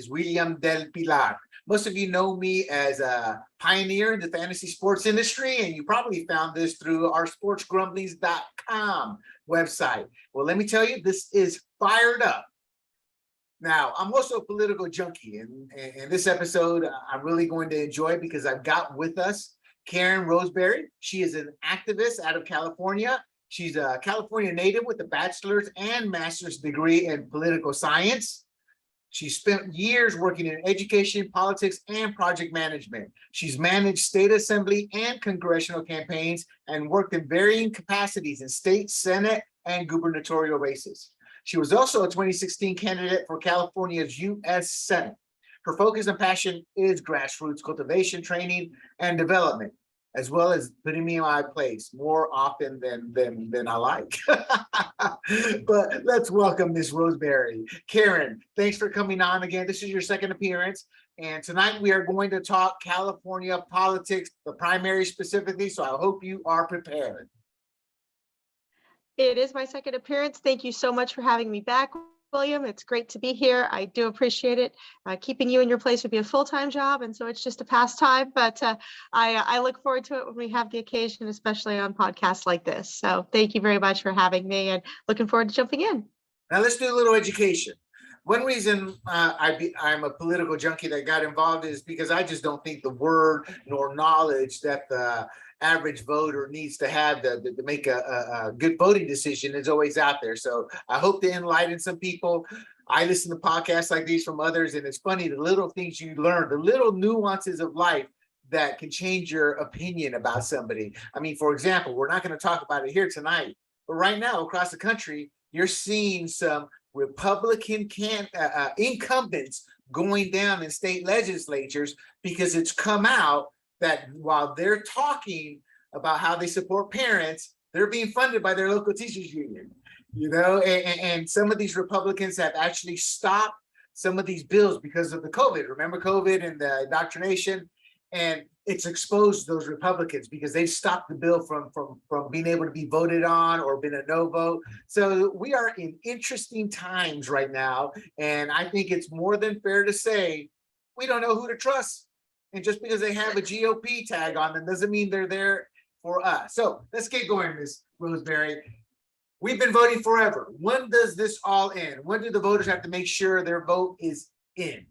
is William del Pilar. Most of you know me as a pioneer in the fantasy sports industry, and you probably found this through our sportsgrumblings.com website. Well, let me tell you, this is fired up. Now, I'm also a political junkie, and this episode I'm really going to enjoy because I've got with us Karen Roseberry. She is an activist out of California. She's a California native with a bachelor's and master's degree in political science. She spent years working in education, politics, and project management. She's managed state assembly and congressional campaigns and worked in varying capacities in state, Senate, and gubernatorial races. She was also a 2016 candidate for California's U.S. Senate. Her focus and passion is grassroots cultivation, training, and development, as well as putting me in my place more often than I like. But let's welcome Ms. Roseberry. Karen, thanks for coming on again. This is your second appearance. And tonight we are going to talk California politics, the primary specifically, so I hope you are prepared. It is my second appearance. Thank you so much for having me back, William. It's great to be here. I do appreciate it. Keeping you in your place would be a full-time job, and so it's just a pastime, but I look forward to it when we have the occasion, especially on podcasts like this. So thank you very much for having me, and looking forward to jumping in. Now let's do a little education. One reason I'm a political junkie that got involved is because I just don't think the word nor knowledge that the average voter needs to have to make a good voting decision is always out there. So I hope to enlighten some people. I listen to podcasts like these from others, and it's funny, the little things you learn, the little nuances of life that can change your opinion about somebody. I mean, for example, we're not going to talk about it here tonight, but right now across the country, you're seeing some Republican incumbents going down in state legislatures because it's come out that while they're talking about how they support parents, they're being funded by their local teachers union, and some of these Republicans have actually stopped some of these bills because of the COVID. Remember COVID and the indoctrination? And it's exposed those Republicans because they've stopped the bill from being able to be voted on or been a no vote. So we are in interesting times right now. And I think it's more than fair to say, we don't know who to trust. And just because they have a GOP tag on them doesn't mean they're there for us. So let's get going, Ms. Roseberry. We've been voting forever. When does this all end? When do the voters have to make sure their vote is in?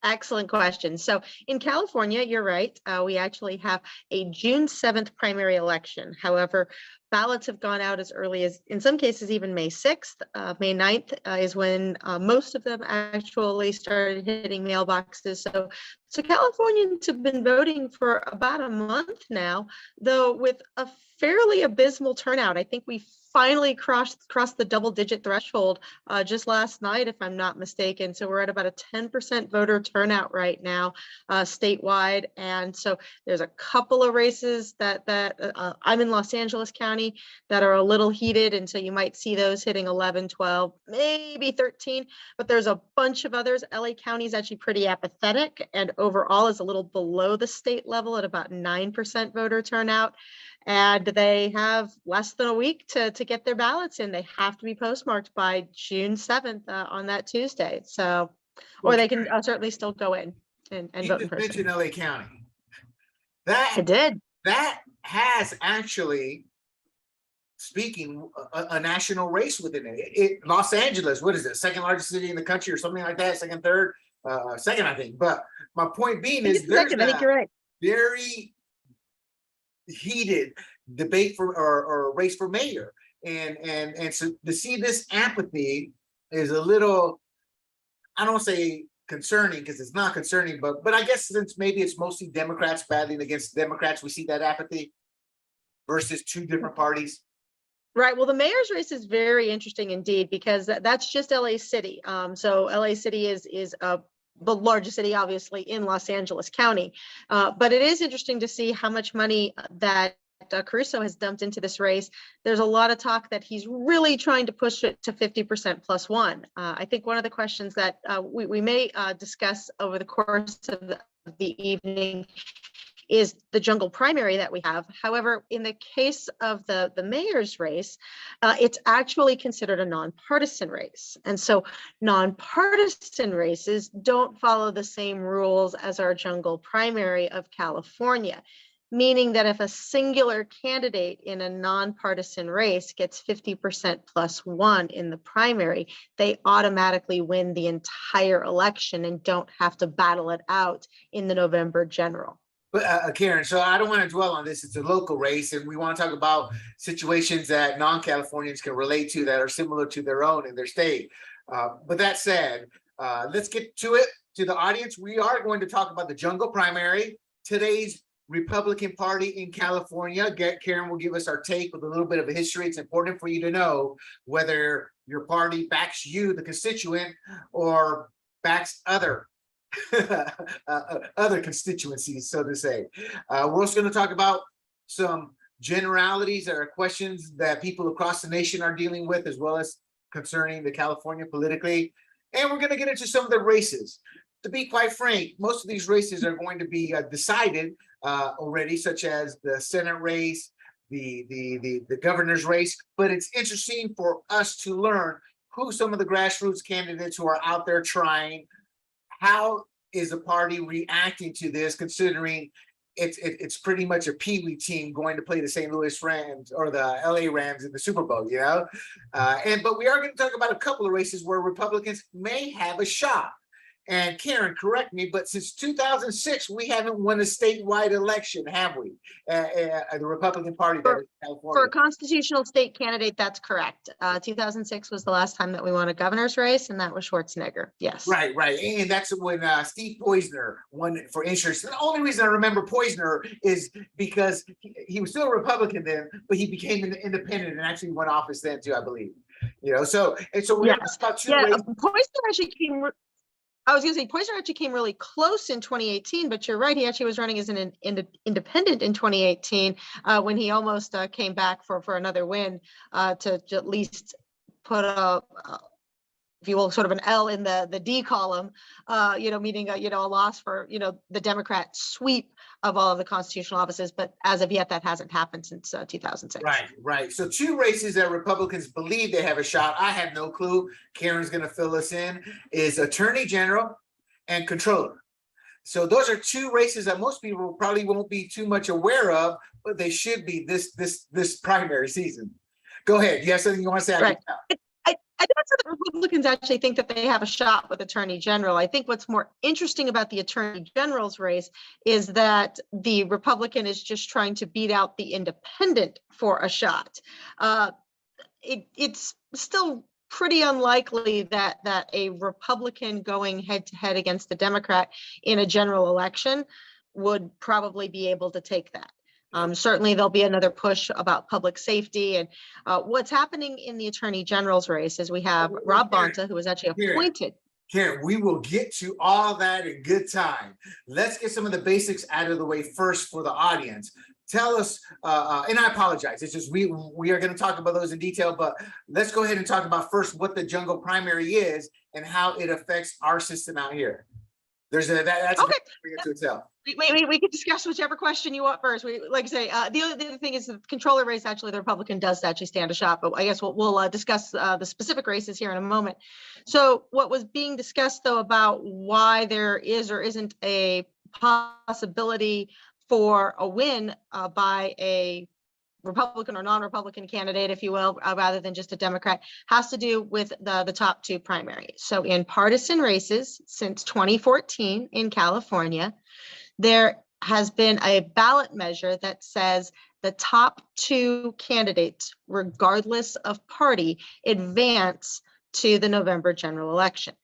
Excellent question. So in California, you're right. We actually have a June 7th primary election. However, ballots have gone out as early as, in some cases, even May 6th. May 9th is when most of them actually started hitting mailboxes. So Californians have been voting for about a month now, though with a fairly abysmal turnout. I think we finally crossed the double-digit threshold just last night, if I'm not mistaken. So we're at about a 10% voter turnout right now statewide. And so there's a couple of races that I'm in Los Angeles County that are a little heated. And so you might see those hitting 11, 12, maybe 13. But there's a bunch of others. LA County is actually pretty apathetic and overall is a little below the state level at about 9% voter turnout. And they have less than a week to get their ballots in. They have to be postmarked by June 7th on that Tuesday. So, or they can certainly still go in and vote in person. You just mentioned LA County. I did. That has actually, speaking, a national race within it. Los Angeles, what is it? Second largest city in the country or something like that? Second, third? Second, I think. But my point being is there's I think you're right. Very heated debate for or race for mayor, and so to see this apathy is a little, I don't say concerning because it's not concerning, but I guess since maybe it's mostly Democrats battling against Democrats, we see that apathy versus two different parties. Right. Well, the mayor's race is very interesting indeed because that's just LA City. So LA City is the largest city, obviously, in Los Angeles County. But it is interesting to see how much money that Caruso has dumped into this race. There's a lot of talk that he's really trying to push it to 50% plus one. I think one of the questions that we may discuss over the course of the evening is the jungle primary that we have. However, in the case of the mayor's race, it's actually considered a nonpartisan race. And so nonpartisan races don't follow the same rules as our jungle primary of California, meaning that if a singular candidate in a nonpartisan race gets 50% plus one in the primary, they automatically win the entire election and don't have to battle it out in the November general. But Karen, so I don't want to dwell on this. It's a local race, and we want to talk about situations that non-Californians can relate to that are similar to their own in their state. But that said, let's get to it. To the audience, we are going to talk about the jungle primary, today's Republican Party in California. Karen will give us our take with a little bit of a history. It's important for you to know whether your party backs you, the constituent, or backs other constituencies, so to say. We're also going to talk about some generalities or questions that people across the nation are dealing with, as well as concerning the California politically. And we're going to get into some of the races. To be quite frank, most of these races are going to be decided already, such as the Senate race, the governor's race. But it's interesting for us to learn who some of the grassroots candidates who are out there trying. How is the party reacting to this, considering it's pretty much a peewee team going to play the St. Louis Rams or the LA Rams in the Super Bowl, you know? But we are going to talk about a couple of races where Republicans may have a shot. And Karen, correct me, but since 2006, we haven't won a statewide election, have we? The Republican Party that is California. For a constitutional state candidate, that's correct. 2006 was the last time that we won a governor's race, and that was Schwarzenegger. Yes. Right. And that's when Steve Poizner won for insurance. The only reason I remember Poizner is because he was still a Republican then, but he became an independent and actually won office then too, I believe. You know, so we're yes. about two races. Poizner actually came. I was going to say Poizner actually came really close in 2018, but you're right. He actually was running as an independent in 2018 when he almost came back for another win to at least put a, if you will, sort of an L in the D column, meaning a loss for the Democrat sweep of all of the constitutional offices. But as of yet, that hasn't happened since 2006. Right. So two races that Republicans believe they have a shot. I have no clue. Karen's going to fill us in. Is Attorney General and Controller. So those are two races that most people probably won't be too much aware of, but they should be this primary season. Go ahead. You have something you want to say? Right. I don't think the Republicans actually think that they have a shot with Attorney General. I think what's more interesting about the Attorney General's race is that the Republican is just trying to beat out the independent for a shot. It's still pretty unlikely that a Republican going head-to-head against the Democrat in a general election would probably be able to take that. Certainly, there'll be another push about public safety. And what's happening in the Attorney General's race is we have Rob Bonta, who was actually appointed. Karen, we will get to all that in good time. Let's get some of the basics out of the way first for the audience. Tell us, and I apologize, it's just we are going to talk about those in detail, but let's go ahead and talk about first what the jungle primary is and how it affects our system out here. That's okay. To itself. We can discuss whichever question you want first. Like I say, the other thing is the controller race. Actually, the Republican does actually stand a shot, but I guess we'll discuss the specific races here in a moment. So, what was being discussed though about why there is or isn't a possibility for a win by a Republican or non-Republican candidate, if you will, rather than just a Democrat, has to do with the top two primaries. So in partisan races since 2014 in California, there has been a ballot measure that says the top two candidates, regardless of party, advance to the November general election.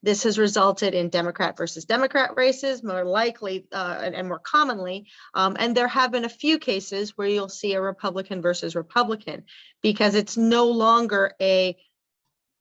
This has resulted in Democrat versus Democrat races, more likely and more commonly. And there have been a few cases where you'll see a Republican versus Republican, because it's no longer a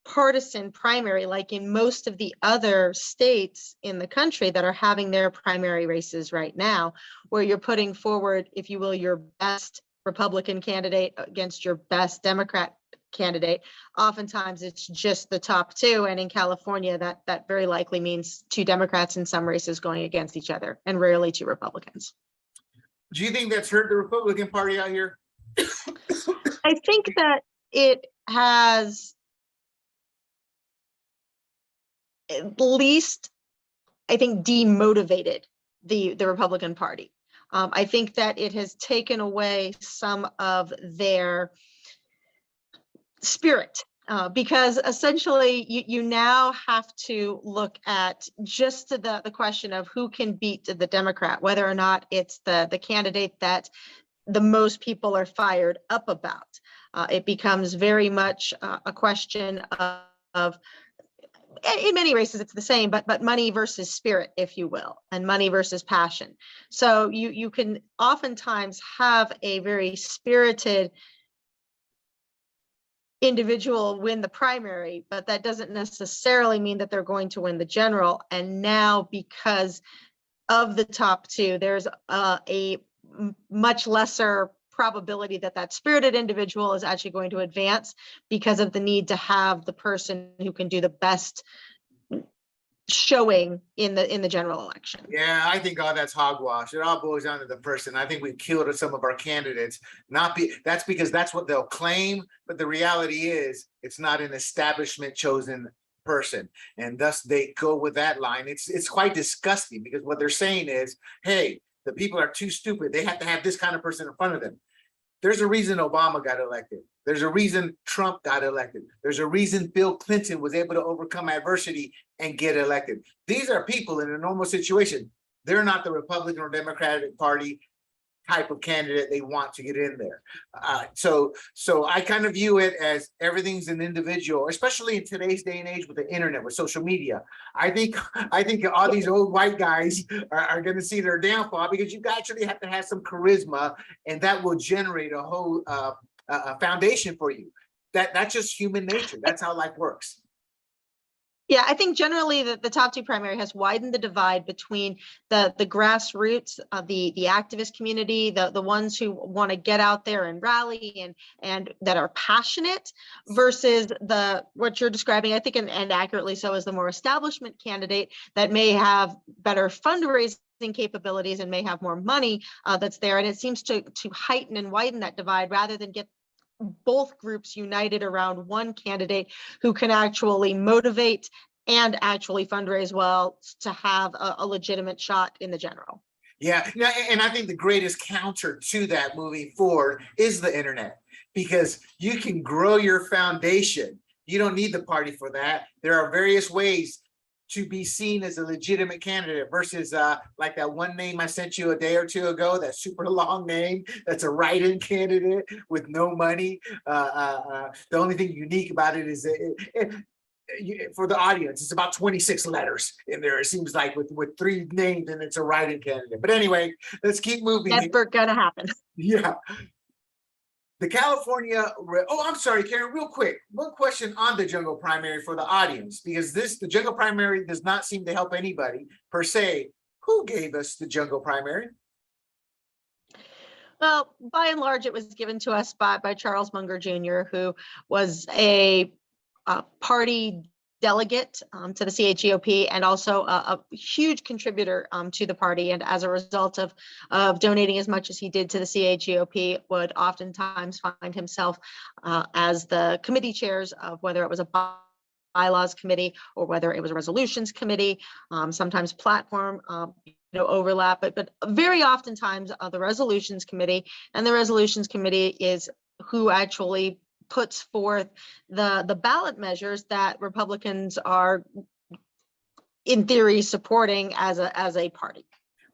partisan primary like in most of the other states in the country that are having their primary races right now, where you're putting forward, if you will, your best Republican candidate against your best Democrat candidate. Oftentimes it's just the top two, and in California that very likely means two Democrats in some races going against each other, and rarely two Republicans. Do you think that's hurt the Republican Party out here? I think that it has at least, I think, demotivated the Republican Party. I think that it has taken away some of their spirit. Because essentially you now have to look at just the question of who can beat the Democrat, whether or not it's the candidate that the most people are fired up about. It becomes very much a question of in many races it's the same, but money versus spirit, if you will, and money versus passion. So you can oftentimes have a very spirited individual win the primary, but that doesn't necessarily mean that they're going to win the general. And now, because of the top two, there's a much lesser probability that that spirited individual is actually going to advance because of the need to have the person who can do the best showing in the general election. Yeah, I think all that's hogwash. It all boils down to the person. I think we've killed some of our candidates. That's because that's what they'll claim, but the reality is it's not an establishment chosen person, and thus they go with that line. It's quite disgusting because what they're saying is, hey, the people are too stupid. They have to have this kind of person in front of them. There's a reason Obama got elected. There's a reason Trump got elected. There's a reason Bill Clinton was able to overcome adversity and get elected. These are people in a normal situation. They're not the Republican or Democratic Party type of candidate they want to get in there. So I kind of view it as everything's an individual, especially in today's day and age with the internet, with social media. I think all these old white guys are going to see their downfall because you actually have to have some charisma, and that will generate a whole foundation for you. That's just human nature. That's how life works. Yeah, I think generally the top two primary has widened the divide between the grassroots, the activist community, the ones who want to get out there and rally and that are passionate, versus what you're describing, I think, and accurately so, as the more establishment candidate that may have better fundraising capabilities and may have more money that's there. And it seems to heighten and widen that divide rather than get both groups united around one candidate who can actually motivate and actually fundraise well to have a legitimate shot in the general. Yeah, and I think the greatest counter to that moving forward is the internet, because you can grow your foundation. You don't need the party for that. There are various ways to be seen as a legitimate candidate versus like that one name I sent you a day or two ago, that super long name, that's a write-in candidate with no money. The only thing unique about it is for the audience, it's about 26 letters in there, it seems like, with 3 names, and it's a write-in candidate. But anyway, let's keep moving. Never gonna happen. Yeah. The California, I'm sorry, Karen, real quick. One question on the jungle primary for the audience, because the jungle primary does not seem to help anybody per se. Who gave us the jungle primary? Well, by and large, it was given to us by Charles Munger Jr., who was a party delegate to the CHGOP and also a huge contributor to the party. And as a result of donating as much as he did to the CHGOP, would oftentimes find himself as the committee chairs of whether it was a bylaws committee or whether it was a resolutions committee, sometimes platform overlap, but very oftentimes the resolutions committee. And the resolutions committee is who actually puts forth the ballot measures that Republicans are, in theory, supporting as a party.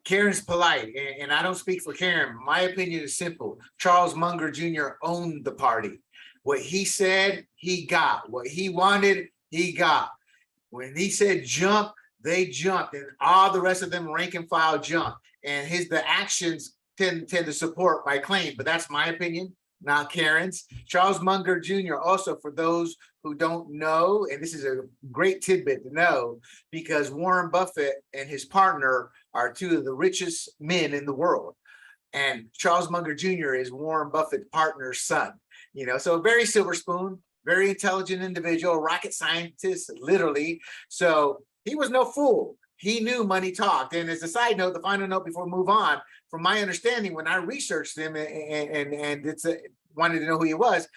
Karen's polite, and I don't speak for Karen. My opinion is simple. Charles Munger Jr. owned the party. What he said, he got. What he wanted, he got. When he said jump, they jumped, and all the rest of them rank and file jumped. And the actions tend to support my claim, but that's my opinion, not Karen's. Charles Munger Jr. also, for those who don't know, and this is a great tidbit to know, because Warren Buffett and his partner are 2 of the richest men in the world. And Charles Munger Jr. is Warren Buffett's partner's son. So a very silver spoon, very intelligent individual, rocket scientist, literally. So he was no fool. he knew money talked. And as a side note, the final note before we move on, from my understanding, when I researched him and wanted to know who he was,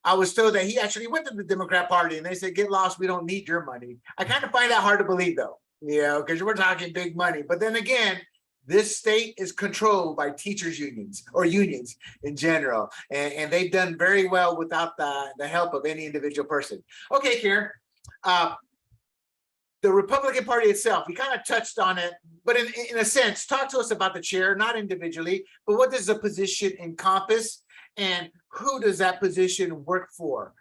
I was told that he actually went to the Democrat Party and they said, get lost, we don't need your money. I kind of find that hard to believe though, because we're talking big money. But then again, this state is controlled by teachers unions or unions in general. And they've done very well without the help of any individual person. Okay, Karen. The Republican Party itself, we kind of touched on it, but in a sense, talk to us about the chair, not individually, but what does the position encompass and who does that position work for?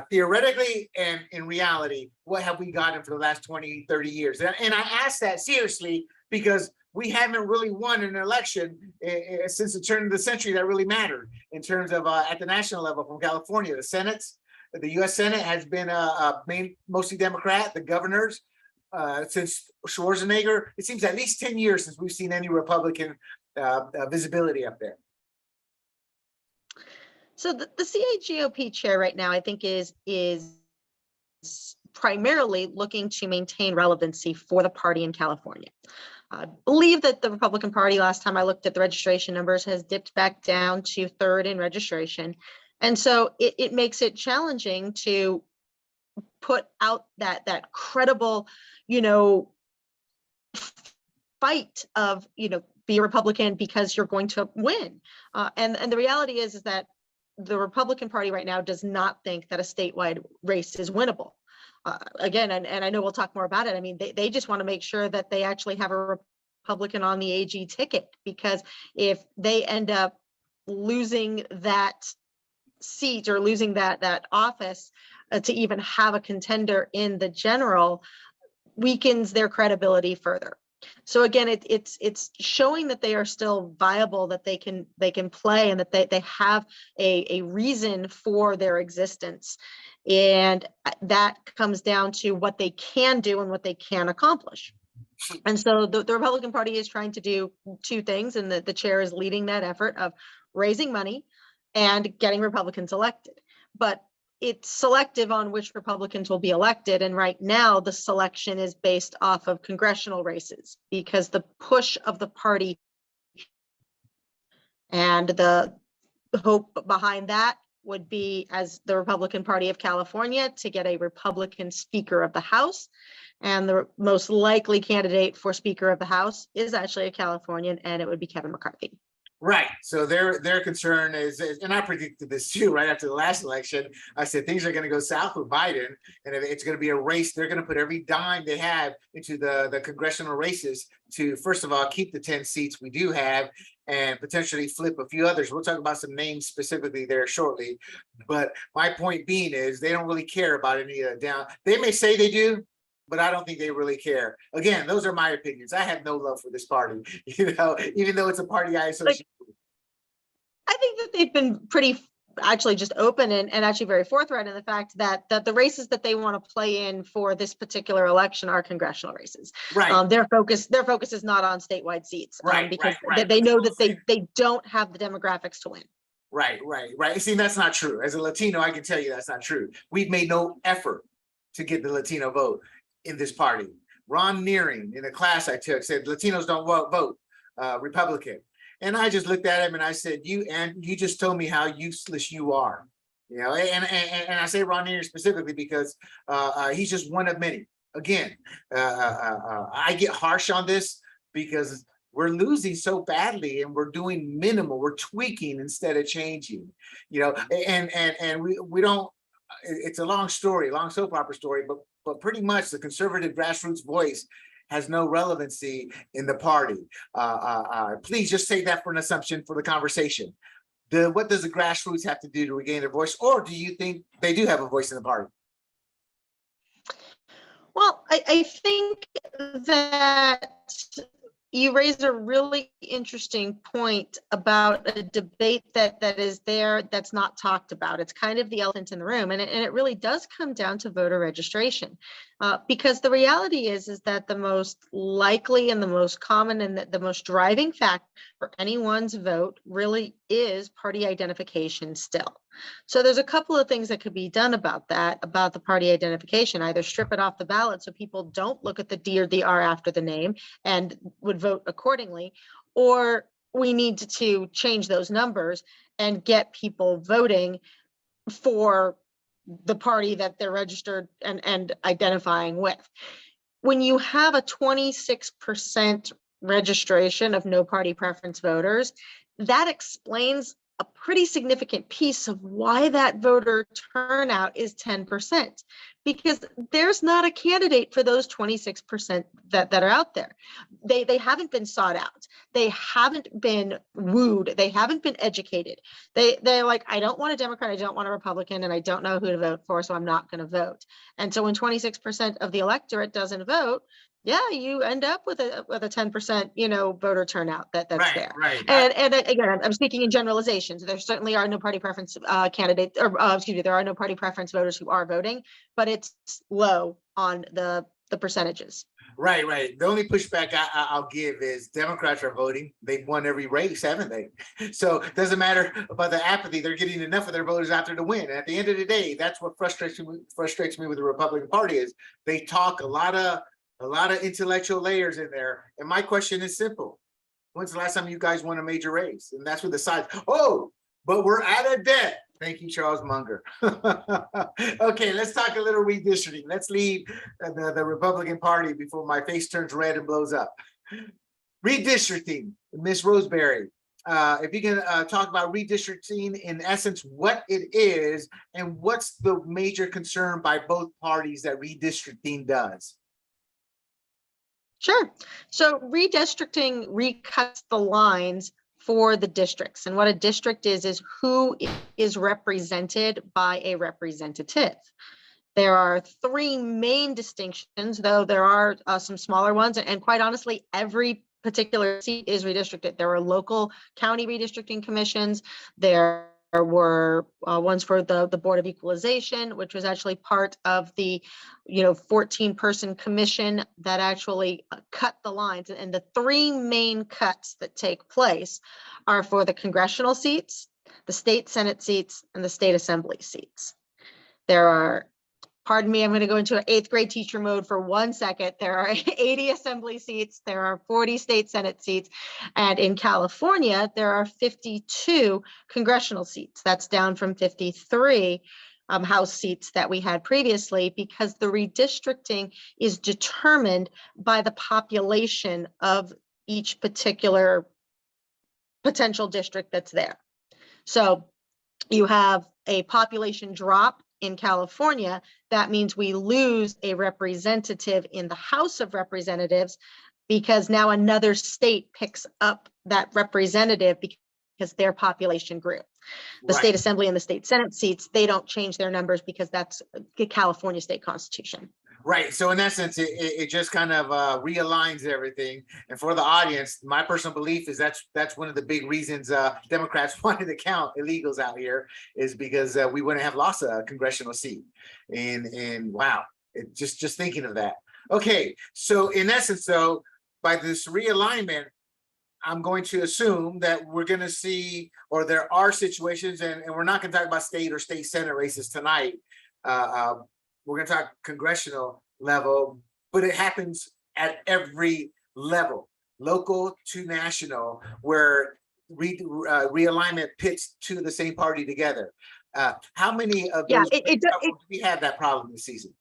Theoretically and in reality, what have we gotten for the last 20, 30 years? And I ask that seriously because we haven't really won an election since the turn of the century that really mattered in terms of at the national level from California. The U.S. Senate has been mostly Democrat. The governors, since Schwarzenegger, it seems at least 10 years since we've seen any Republican visibility up there. So the CAGOP chair right now, I think, is primarily looking to maintain relevancy for the party in California. I believe that the Republican Party, last time I looked at the registration numbers, has dipped back down to third in registration. And so it makes it challenging to put out that credible, fight of, be a Republican because you're going to win. And the reality is that the Republican Party right now does not think that a statewide race is winnable. Again, and I know we'll talk more about it. I mean, they just want to make sure that they actually have a Republican on the AG ticket, because if they end up losing that seat or losing that office to even have a contender in the general, weakens their credibility further. So again, it's showing that they are still viable, that they can play, and that they have a reason for their existence. And that comes down to what they can do and what they can accomplish. And so the Republican Party is trying to do two things, and the chair is leading that effort of raising money and getting Republicans elected. But it's selective on which Republicans will be elected. And right now, the selection is based off of congressional races, because the push of the party and the hope behind that would be, as the Republican Party of California, to get a Republican Speaker of the House. And the most likely candidate for Speaker of the House is actually a Californian, and it would be Kevin McCarthy. Right. So their concern is, and I predicted this too, right after the last election. I said things are going to go south with Biden, and it's going to be a race. They're going to put every dime they have into the congressional races to, first of all, keep the 10 seats we do have and potentially flip a few others. We'll talk about some names specifically there shortly. But my point being is they don't really care about any of that down. They may say they do, but I don't think they really care. Again, those are my opinions. I have no love for this party, even though it's a party I associate with. I think that they've been pretty actually just open and actually very forthright in the fact that the races that they want to play in for this particular election are congressional races. Right. Their focus is not on statewide seats, because right. they know that they don't have the demographics to win. Right. See, that's not true. As a Latino, I can tell you that's not true. We've made no effort to get the Latino vote in this party. Ron Nearing, in a class I took, said Latinos don't vote Republican. And I just looked at him and I said, you just told me how useless you are. And I say Ron Nearing specifically because he's just one of many. Again, I get harsh on this because we're losing so badly and we're doing minimal, we're tweaking instead of changing, and we don't, it's a long story, long soap opera story, but pretty much the conservative grassroots voice has no relevancy in the party. Please just take that for an assumption for the conversation. What does the grassroots have to do to regain their voice? Or do you think they do have a voice in the party? Well, I think that you raised a really interesting point about a debate that is there that's not talked about. It's kind of the elephant in the room, and it really does come down to voter registration. Because the reality is that the most likely and the most common and the most driving factor for anyone's vote really is party identification still. So there's a couple of things that could be done about that, about the party identification. Either strip it off the ballot so people don't look at the D or the R after the name and would vote accordingly, or we need to change those numbers and get people voting for the party that they're registered and identifying with. When you have a 26% registration of no party preference voters, that explains a pretty significant piece of why that voter turnout is 10%, because there's not a candidate for those 26% that are out there. They haven't been sought out. They haven't been wooed. They haven't been educated. They're like, I don't want a Democrat, I don't want a Republican, and I don't know who to vote for, so I'm not going to vote. And so when 26% of the electorate doesn't vote, yeah, you end up with a 10%, voter turnout that's Right, there. right. And again, I'm speaking in generalizations. There certainly are no party preference candidates, or there are no party preference voters who are voting, but it's low on the percentages. Right, right. The only pushback I'll give is Democrats are voting. They've won every race, haven't they? So it doesn't matter about the apathy. They're getting enough of their voters out there to win. And at the end of the day, that's what frustrates me with the Republican Party is they talk a lot of intellectual layers in there. And my question is simple. When's the last time you guys won a major race? And that's with the sides. Oh, but we're out of debt. Thank you, Charles Munger. Okay, let's talk a little redistricting. Let's leave the Republican Party before my face turns red and blows up. Redistricting, Ms. Roseberry. If you can talk about redistricting, in essence, what it is and what's the major concern by both parties that redistricting does. Sure. So redistricting recuts the lines for the districts. And what a district is who is represented by a representative. There are three main distinctions, though there are some smaller ones. And quite honestly, every particular seat is redistricted. There are local county redistricting commissions. There were ones for the Board of Equalization, which was actually part of the 14-person commission that actually cut the lines. And the three main cuts that take place are for the congressional seats, the state Senate seats, and the state assembly seats. There are, pardon me, I'm going to go into an 8th grade teacher mode for 1 second. There are 80 assembly seats, there are 40 state Senate seats, and in California, there are 52 congressional seats. That's down from 53 House seats that we had previously, because the redistricting is determined by the population of each particular potential district that's there. So you have a population drop in California, that means we lose a representative in the House of Representatives because now another state picks up that representative because their population grew. The state assembly and the state Senate seats, they don't change their numbers because that's the California state constitution. Right. So in essence, it just kind of realigns everything. And for the audience, my personal belief is that's one of the big reasons Democrats wanted to count illegals out here, is because we wouldn't have lost a congressional seat. And wow, just thinking of that. Okay. So in essence, though, by this realignment, I'm going to assume that we're going to see, or there are situations, and we're not going to talk about state or state Senate races tonight. We're going to talk congressional level, but it happens at every level, local to national, where realignment pits to the same party together. How many of those do we have that problem this season?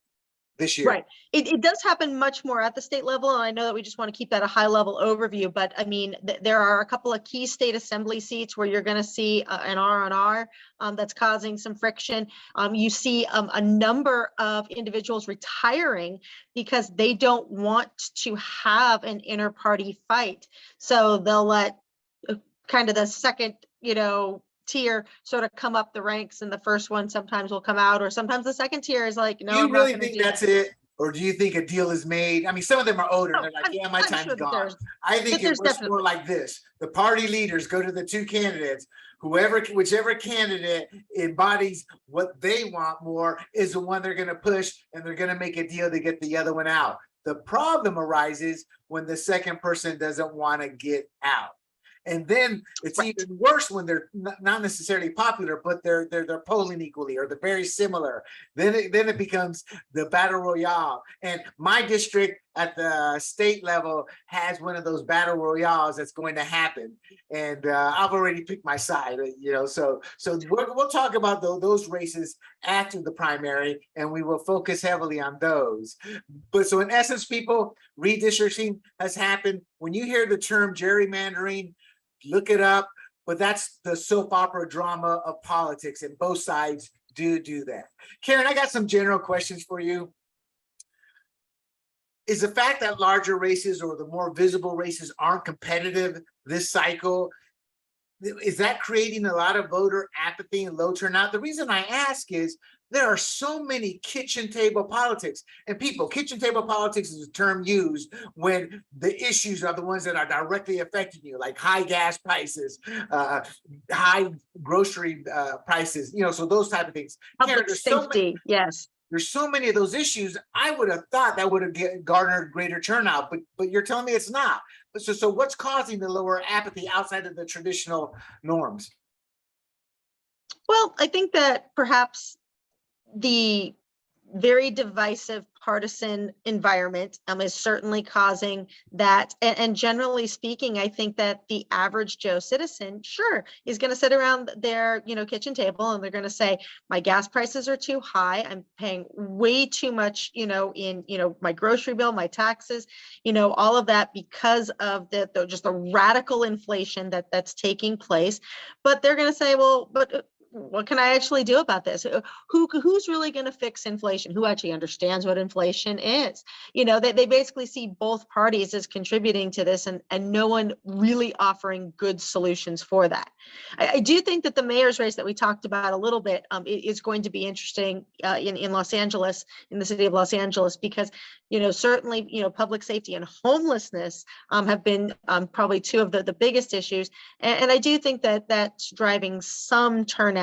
This year. Right. It does happen much more at the state level. And I know that we just want to keep that a high level overview, but I mean, there are a couple of key state assembly seats where you're going to see an R that's causing some friction. You see a number of individuals retiring because they don't want to have an inter-party fight. So they'll let kind of the second, tier sort of come up the ranks, and the first one sometimes will come out, or sometimes the second tier is like, no, you really think that's it? Or do you think a deal is made? I mean, some of them are older. Oh, They're like, yeah, my I'm time's sure that gone. I think it there's works more definitely. like this. The party leaders go to the two candidates. Whichever candidate embodies what they want more is the one they're going to push, and they're going to make a deal to get the other one out. The problem arises when the second person doesn't want to get out. And then it's Right. even worse when they're not necessarily popular, but they're polling equally, or they're very similar. Then it becomes the battle royale. And my district at the state level has one of those battle royales that's going to happen. And I've already picked my side, So we'll talk about those races after the primary, and we will focus heavily on those. But so in essence, people, redistricting has happened. When you hear the term gerrymandering, look it up, but that's the soap opera drama of politics, and both sides do that. Karen, I got some general questions for you. Is the fact that larger races or the more visible races aren't competitive this cycle, is that creating a lot of voter apathy and low turnout? The reason I ask is there are so many kitchen table politics, and kitchen table politics is a term used when the issues are the ones that are directly affecting you, like high gas prices, high grocery prices, so those type of things. Public Karen, safety, yes. There's so many of those issues. I would have thought that would have garnered greater turnout, but you're telling me it's not. So what's causing the lower apathy outside of the traditional norms? Well, I think that perhaps the very divisive partisan environment is certainly causing that. And generally speaking, I think that the average Joe citizen, sure, is going to sit around their, kitchen table, and they're going to say, my gas prices are too high. I'm paying way too much, in, my grocery bill, my taxes, all of that, because of just the radical inflation that's taking place. But they're going to say, well, but what can I actually do about this? Who's really going to fix inflation? Who actually understands what inflation is? They basically see both parties as contributing to this, and no one really offering good solutions for that. I do think that the mayor's race that we talked about a little bit is going to be interesting in Los Angeles, in the city of Los Angeles, because certainly public safety and homelessness have been probably two of the biggest issues, and I do think that that's driving some turnout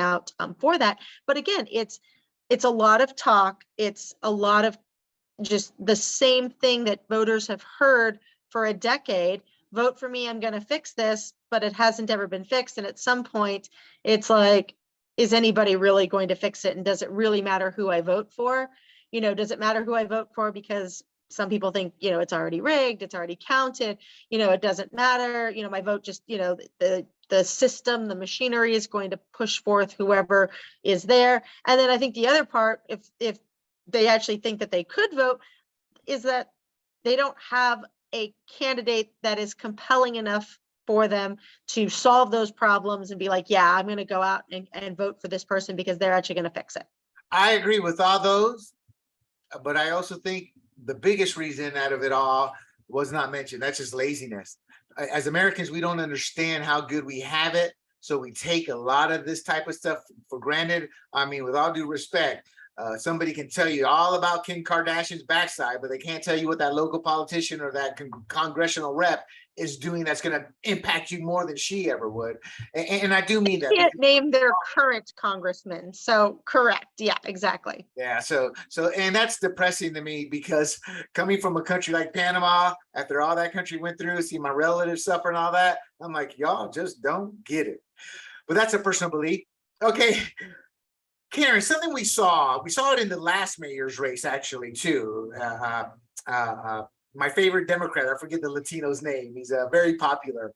for that. But again, it's a lot of talk. It's a lot of just the same thing that voters have heard for a decade. Vote for me, I'm going to fix this, but it hasn't ever been fixed. And at some point, it's like, is anybody really going to fix it? And does it really matter who I vote for? Does it matter who I vote for because some people think, it's already rigged, it's already counted, it doesn't matter, my vote just, the system, the machinery is going to push forth whoever is there. And then I think the other part, if they actually think that they could vote, is that they don't have a candidate that is compelling enough for them to solve those problems and be like, yeah, I'm going to go out and vote for this person because they're actually going to fix it. I agree with all those, but I also think the biggest reason out of it all was not mentioned. That's just laziness. As Americans, we don't understand how good we have it. So we take a lot of this type of stuff for granted. I mean, with all due respect, somebody can tell you all about Kim Kardashian's backside, but they can't tell you what that local politician or that congressional rep is doing that's going to impact you more than she ever would. And I do mean that. Can't name their current congressman. So correct. Yeah, exactly. Yeah. So, and that's depressing to me, because coming from a country like Panama, after all that country went through, see my relatives suffer and all that, I'm like, y'all just don't get it. But that's a personal belief. Okay. Karen, something we saw it in the last mayor's race, actually, too. My favorite Democrat, I forget the Latino's name. He's very popular.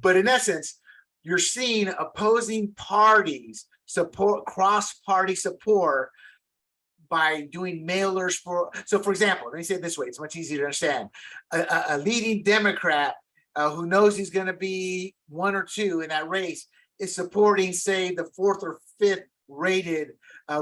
But in essence, you're seeing opposing parties support, cross-party support by doing mailers for. So, for example, let me say it this way. It's much easier to understand. A leading Democrat who knows he's going to be one or two in that race is supporting, say, the fourth or fifth rated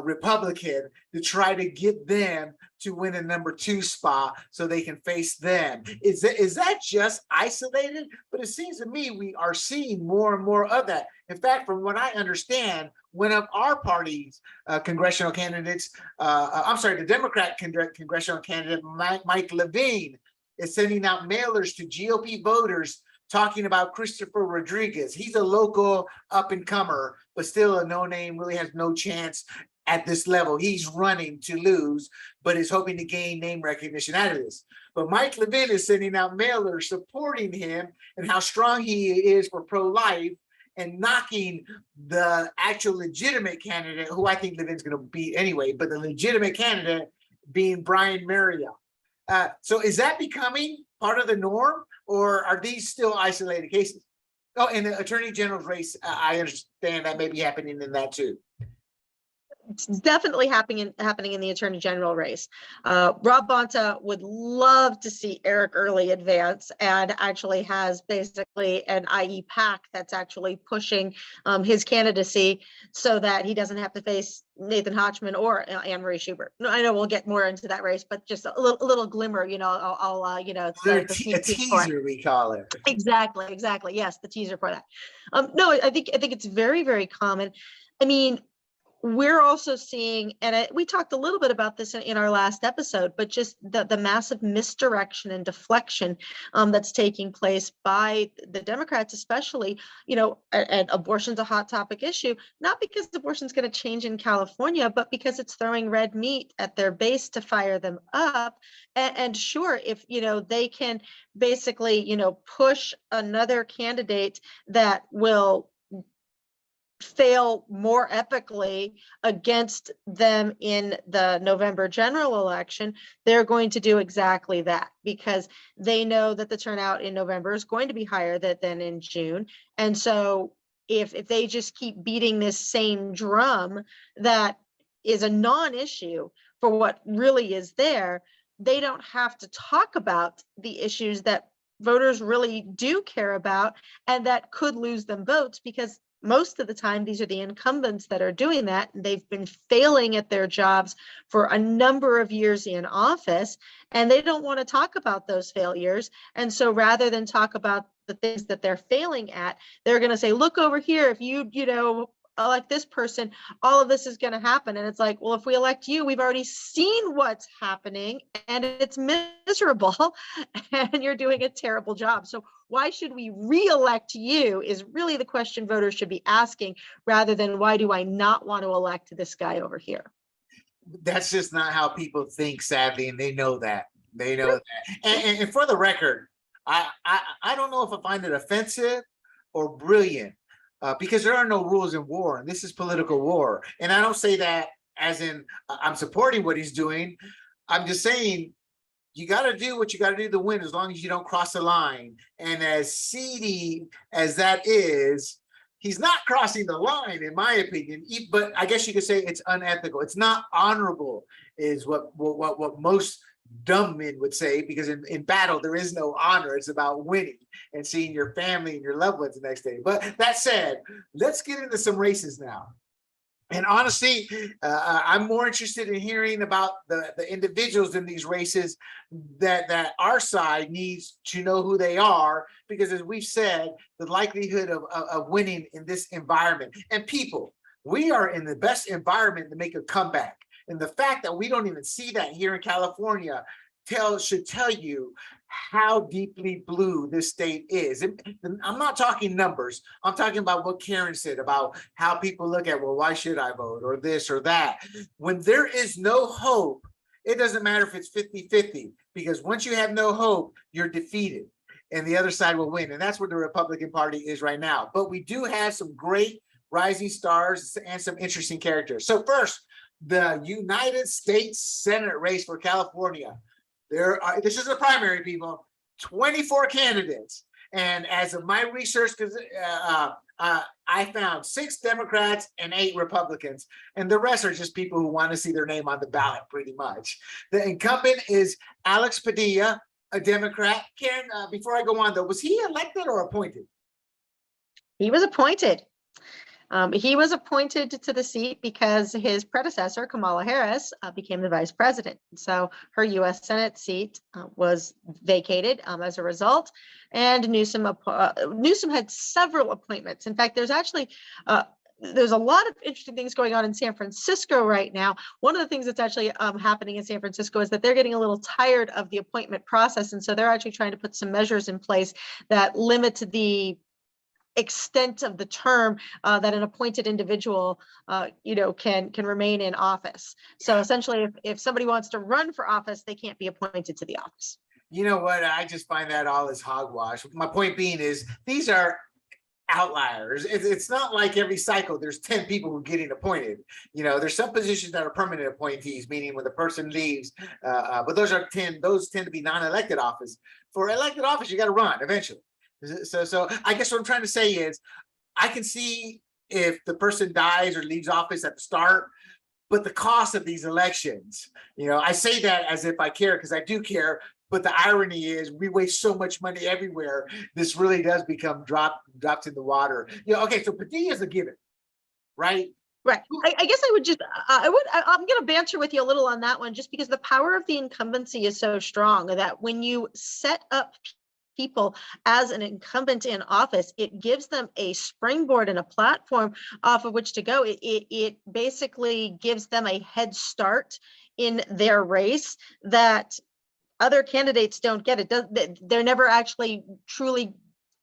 Republican to try to get them to win a number 2 spot so they can face them. Is that just isolated? But it seems to me we are seeing more and more of that. In fact, from what I understand, one of our party's congressional candidates, the Democrat congressional candidate, Mike Levine, is sending out mailers to GOP voters talking about Christopher Rodriguez. He's a local up-and-comer, but still a no-name, really has no chance at this level. He's running to lose, but is hoping to gain name recognition out of this. But Mike Levine is sending out mailers supporting him and how strong he is for pro-life and knocking the actual legitimate candidate, who I think Levine's going to beat anyway, but the legitimate candidate being Brian Mario. So is that becoming part of the norm, or are these still isolated cases? Oh, and the Attorney General's race, I understand that may be happening in that too. It's definitely happening in the Attorney General race. Rob Bonta would love to see Eric Early advance, and actually has basically an IE PAC that's actually pushing his candidacy so that he doesn't have to face Nathan Hochman or Anne Marie Schubert. No, I know we'll get more into that race, but just a little glimmer, I'll it's a teaser, we call it. Exactly. Yes, the teaser for that. No, I think it's very, very common. I mean, we're also seeing, and we talked a little bit about this in our last episode, but just the massive misdirection and deflection that's taking place by the Democrats, especially, and abortion's a hot topic issue, not because abortion's going to change in California, but because it's throwing red meat at their base to fire them up. And sure, if, they can basically, push another candidate that will fail more epically against them in the November general election, they're going to do exactly that, because they know that the turnout in November is going to be higher than in June. And so if they just keep beating this same drum that is a non-issue for what really is there, they don't have to talk about the issues that voters really do care about and that could lose them votes, because most of the time, these are the incumbents that are doing that. They've been failing at their jobs for a number of years in office, and they don't want to talk about those failures. And so rather than talk about the things that they're failing at, they're going to say, look over here, if you elect this person, all of this is going to happen. And it's like, well, if we elect you, we've already seen what's happening and it's miserable and you're doing a terrible job. So why should we re-elect you is really the question voters should be asking, rather than why do I not want to elect this guy over here? That's just not how people think, sadly, and they know that. And for the record, I don't know if I find it offensive or brilliant. Because there are no rules in war, and this is political war. And I don't say that as in I'm supporting what he's doing. I'm just saying you got to do what you got to do to win, as long as you don't cross the line. And as seedy as that is, he's not crossing the line, in my opinion. But I guess you could say it's unethical. It's not honorable, is what most dumb men would say, because in battle there is no honor. It's about winning and seeing your family and your loved ones the next day. But that said, let's get into some races now. And honestly, I'm more interested in hearing about the individuals in these races that our side needs to know who they are, because as we've said, the likelihood of winning in this environment, and people, we are in the best environment to make a comeback. And the fact that we don't even see that here in California should tell you how deeply blue this state is. And I'm not talking numbers. I'm talking about what Karen said about how people look at, well, why should I vote, or this or that? When there is no hope, it doesn't matter if it's 50-50, because once you have no hope, you're defeated and the other side will win. And that's where the Republican Party is right now. But we do have some great rising stars and some interesting characters. So first, the United States Senate race for California. This is a primary, people, 24 candidates. And as of my research, because I found 6 Democrats and 8 Republicans, and the rest are just people who want to see their name on the ballot, pretty much. The incumbent is Alex Padilla, a Democrat. Karen, before I go on, though, was he elected or appointed? He was appointed. He was appointed to the seat because his predecessor, Kamala Harris, became the vice president. So her U.S. Senate seat was vacated as a result. And Newsom had several appointments. In fact, there's a lot of interesting things going on in San Francisco right now. One of the things that's actually happening in San Francisco is that they're getting a little tired of the appointment process. And so they're actually trying to put some measures in place that limit the extent of the term that an appointed individual, can remain in office. So essentially, if somebody wants to run for office, they can't be appointed to the office. You know what? I just find that all is hogwash. My point being is these are outliers. It's not like every cycle there's 10 people who are getting appointed. There's some positions that are permanent appointees, meaning when the person leaves, but those tend to be non-elected office. For elected office, you got to run eventually. So I guess what I'm trying to say is I can see if the person dies or leaves office at the start, but the cost of these elections, I say that as if I care, because I do care. But the irony is we waste so much money everywhere. This really does become dropped in the water. Okay, so Padilla is a given, right? Right. I guess I would just, I'm going to banter with you a little on that one, just because the power of the incumbency is so strong that when you set up people as an incumbent in office, it gives them a springboard and a platform off of which to go. It basically gives them a head start in their race that other candidates don't get. There never actually truly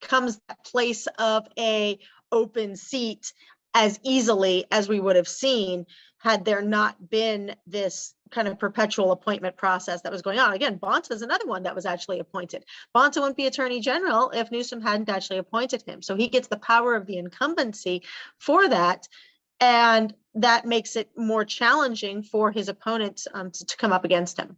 comes that place of a open seat as easily as we would have seen had there not been this kind of perpetual appointment process that was going on. Again, Bonta is another one that was actually appointed. Bonta wouldn't be attorney general if Newsom hadn't actually appointed him. So he gets the power of the incumbency for that. And that makes it more challenging for his opponents to come up against him.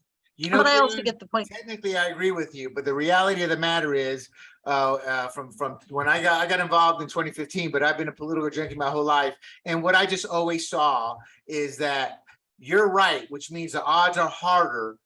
But I also get the point. Technically, I agree with you, but the reality of the matter is, from when I got involved in 2015, but I've been a political junkie my whole life, and what I just always saw is that you're right, which means the odds are harder,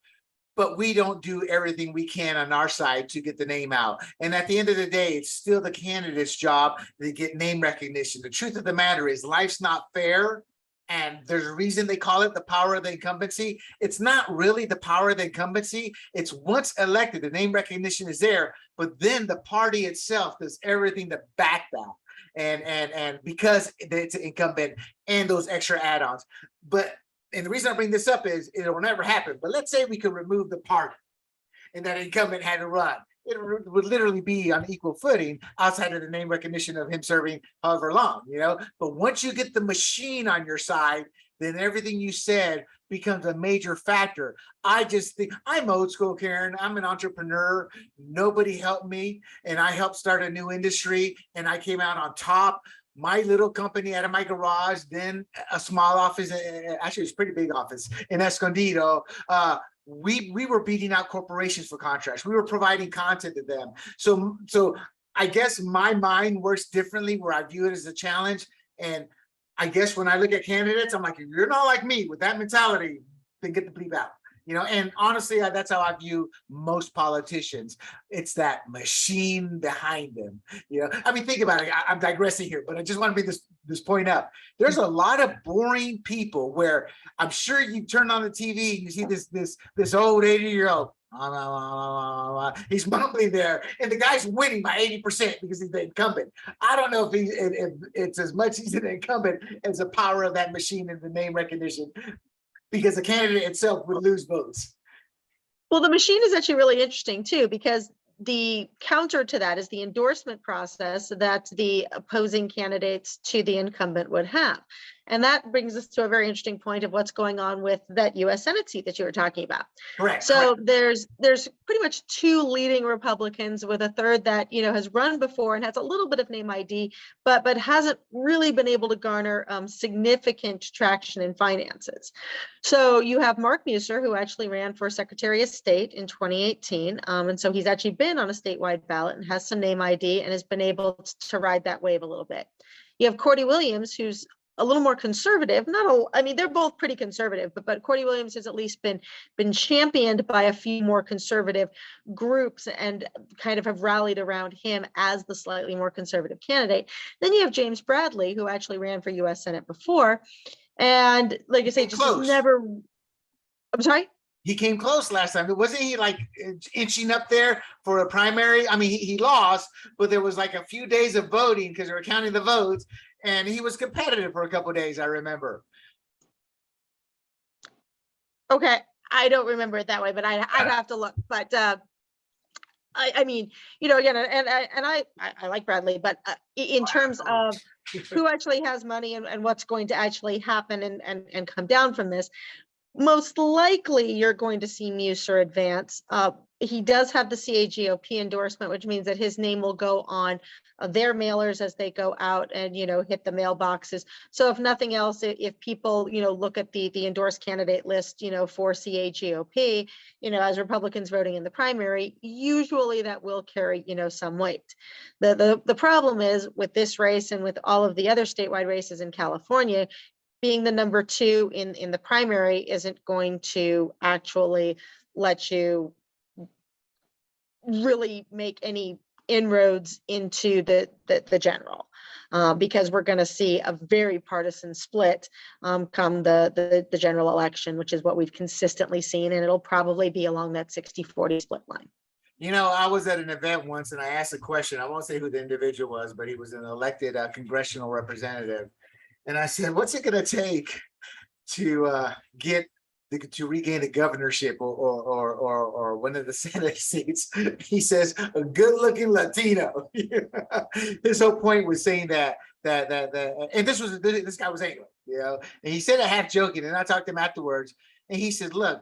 but we don't do everything we can on our side to get the name out. And at the end of the day, it's still the candidate's job to get name recognition. The truth of the matter is, life's not fair. And there's a reason they call it the power of the incumbency. It's not really the power of the incumbency. It's once elected, the name recognition is there, but then the party itself does everything to back that. And because it's an incumbent and those extra add-ons. And the reason I bring this up is it will never happen. But let's say we could remove the party and that incumbent had to run. It would literally be on equal footing outside of the name recognition of him serving however long, But once you get the machine on your side, then everything you said becomes a major factor. I just think I'm old school, Karen. I'm an entrepreneur. Nobody helped me. And I helped start a new industry and I came out on top. My little company out of my garage, then a small office, actually it's a pretty big office in Escondido. We were beating out corporations for contracts. We were providing content to them. So I guess my mind works differently where I view it as a challenge. And I guess when I look at candidates, I'm like, if you're not like me with that mentality, then get the bleep out. And honestly, that's how I view most politicians. It's that machine behind them. I mean, think about it. I'm digressing here, but I just want to bring this point up. There's a lot of boring people where I'm sure you turn on the TV and you see this old 80-year-old. He's mumbling there, and the guy's winning by 80% because he's the incumbent. I don't know if it's as much he's an incumbent as the power of that machine and the name recognition, because the candidate itself would lose votes. Well, the machine is actually really interesting too, because the counter to that is the endorsement process that the opposing candidates to the incumbent would have. And that brings us to a very interesting point of what's going on with that U.S. Senate seat that you were talking about. Correct. So there's pretty much two leading Republicans with a third that has run before and has a little bit of name ID, but hasn't really been able to garner significant traction in finances. So you have Mark Musser, who actually ran for Secretary of State in 2018, and so he's actually been on a statewide ballot and has some name ID and has been able to ride that wave a little bit. You have Cordy Williams, who's a little more conservative. I mean, they're both pretty conservative, but Cordy Williams has at least been championed by a few more conservative groups and kind of have rallied around him as the slightly more conservative candidate. Then you have James Bradley, who actually ran for U.S. Senate before, and like I say, just has never. I'm sorry. He came close last time. Wasn't he like inching up there for a primary? I mean, he lost, but there was like a few days of voting because they were counting the votes, and he was competitive for a couple of days, I remember. Okay, I don't remember it that way, but I'd have to look. But I mean, again, and I like Bradley, but in terms of who actually has money and what's going to actually happen and come down from this, most likely you're going to see Muser advance. He does have the CAGOP endorsement, which means that his name will go on their mailers as they go out and, hit the mailboxes. So if nothing else, if people, look at the endorsed candidate list, for CAGOP, as Republicans voting in the primary, usually that will carry, some weight. The problem is with this race and with all of the other statewide races in California, being the number 2 in the primary isn't going to actually let you really make any inroads into the general, because we're going to see a very partisan split come the general election, which is what we've consistently seen, and it'll probably be along that 60-40 split line. I was at an event once and I asked a question. I won't say who the individual was, but he was an elected congressional representative. And I said, what's it going to take to to regain the governorship or one of the Senate seats? He says, a good-looking Latino. His whole point was saying that and this guy was angry, and he said it half joking, and I talked to him afterwards, and he said, look,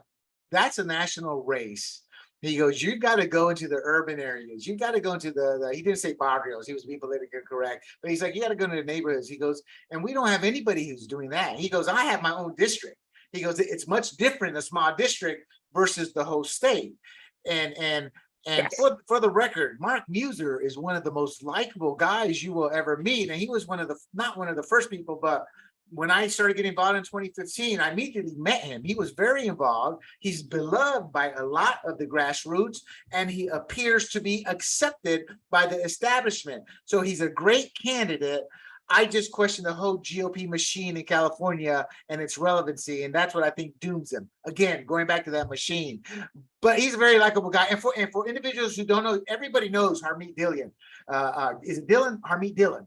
that's a national race. He goes, you got to go into the urban areas. You got to go into he didn't say barrios. He was being politically correct. But he's like, you got to go to the neighborhoods. He goes, and we don't have anybody who's doing that. He goes, I have my own district. He goes, it's much different, a small district versus the whole state. And yes. For the record, Mark Muser is one of the most likable guys you will ever meet. And he was not one of the first people, but when I started getting involved in 2015, I immediately met him. He was very involved. He's beloved by a lot of the grassroots, and he appears to be accepted by the establishment. So he's a great candidate. I just question the whole GOP machine in California and its relevancy, and that's what I think dooms him. Again, going back to that machine. But he's a very likable guy. And for individuals who don't know, everybody knows Harmeet Dillon. Is it Dillon? Harmeet Dillon.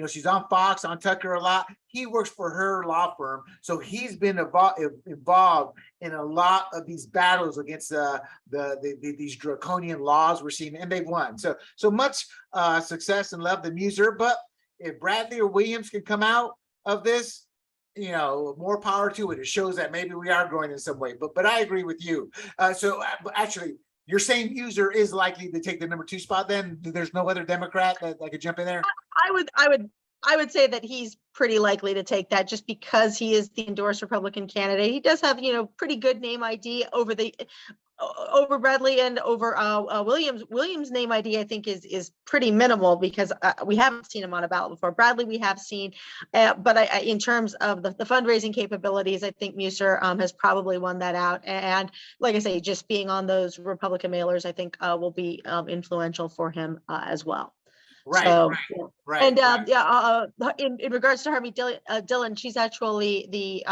She's on Fox, on Tucker a lot. He works for her law firm. So he's been involved in a lot of these battles against these draconian laws we're seeing, and they've won. So much success and love to Muser. But if Bradley or Williams can come out of this, more power to it. It shows that maybe we are growing in some way. But I agree with you. So actually, you're saying Muser is likely to take the number 2 spot then? There's no other Democrat that could jump in there? I would say that he's pretty likely to take that just because he is the endorsed Republican candidate. He does have, pretty good name ID over Bradley and over Williams. Williams' name ID, I think, is pretty minimal because we haven't seen him on a ballot before. Bradley we have seen, but in terms of the fundraising capabilities, I think Muser has probably won that out. And like I say, just being on those Republican mailers, I think will be influential for him as well. Right, so, right. And in regards to Harmeet Dillon, she's actually the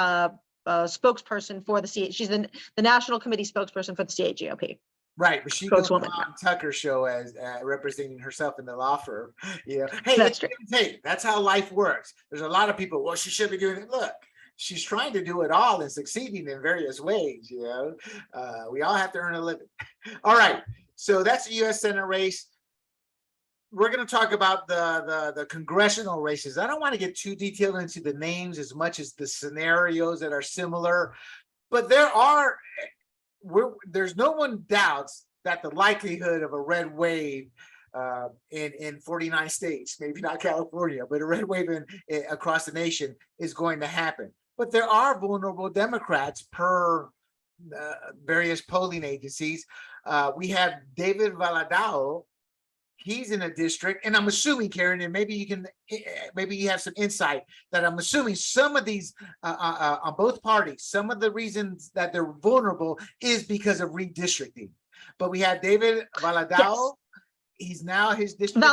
spokesperson for the she's the national committee spokesperson for the CAGOP. Right, but she goes on Tucker's show as representing herself in the law firm. Hey, that's true. That's how life works. There's a lot of people, well, she should be doing it. Look, she's trying to do it all and succeeding in various ways. We all have to earn a living. All right, so that's the U.S. Senate race. We're going to talk about the congressional races. I don't want to get too detailed into the names as much as the scenarios that are similar, but there's no one doubts that the likelihood of a red wave in 49 states, maybe not California, but a red wave across the nation is going to happen. But there are vulnerable Democrats per various polling agencies. We have David Valadao, he's in a district, and I'm assuming, Karen, and maybe you have some insight, that I'm assuming some of these on both parties, some of the reasons that they're vulnerable is because of redistricting. But we have David Valadao. He's now his district.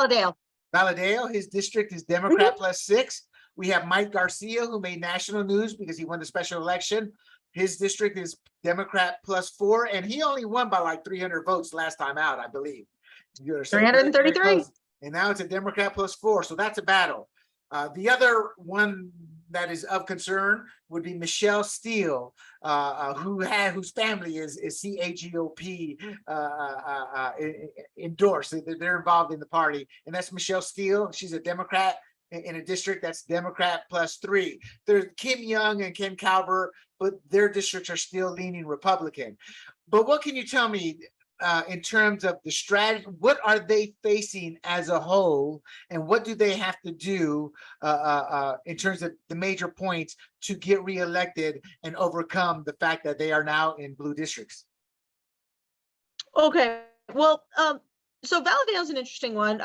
Valadao, his district is Democrat +6. We have Mike Garcia, who made national news because he won the special election. His district is Democrat +4, and he only won by like 300 votes last time out, I believe. 333. And now it's a Democrat +4, so that's a battle. The other one that is of concern would be Michelle Steele, whose family is CAGOP endorsed. They're involved in the party, and that's Michelle Steele. She's a Democrat in a district that's Democrat +3. There's Kim Young and Ken Calvert, but their districts are still leaning Republican. But what can you tell me in terms of the strategy? What are they facing as a whole, and what do they have to do in terms of the major points to get reelected and overcome the fact that they are now in blue districts? Okay, well, so Valadao is an interesting one,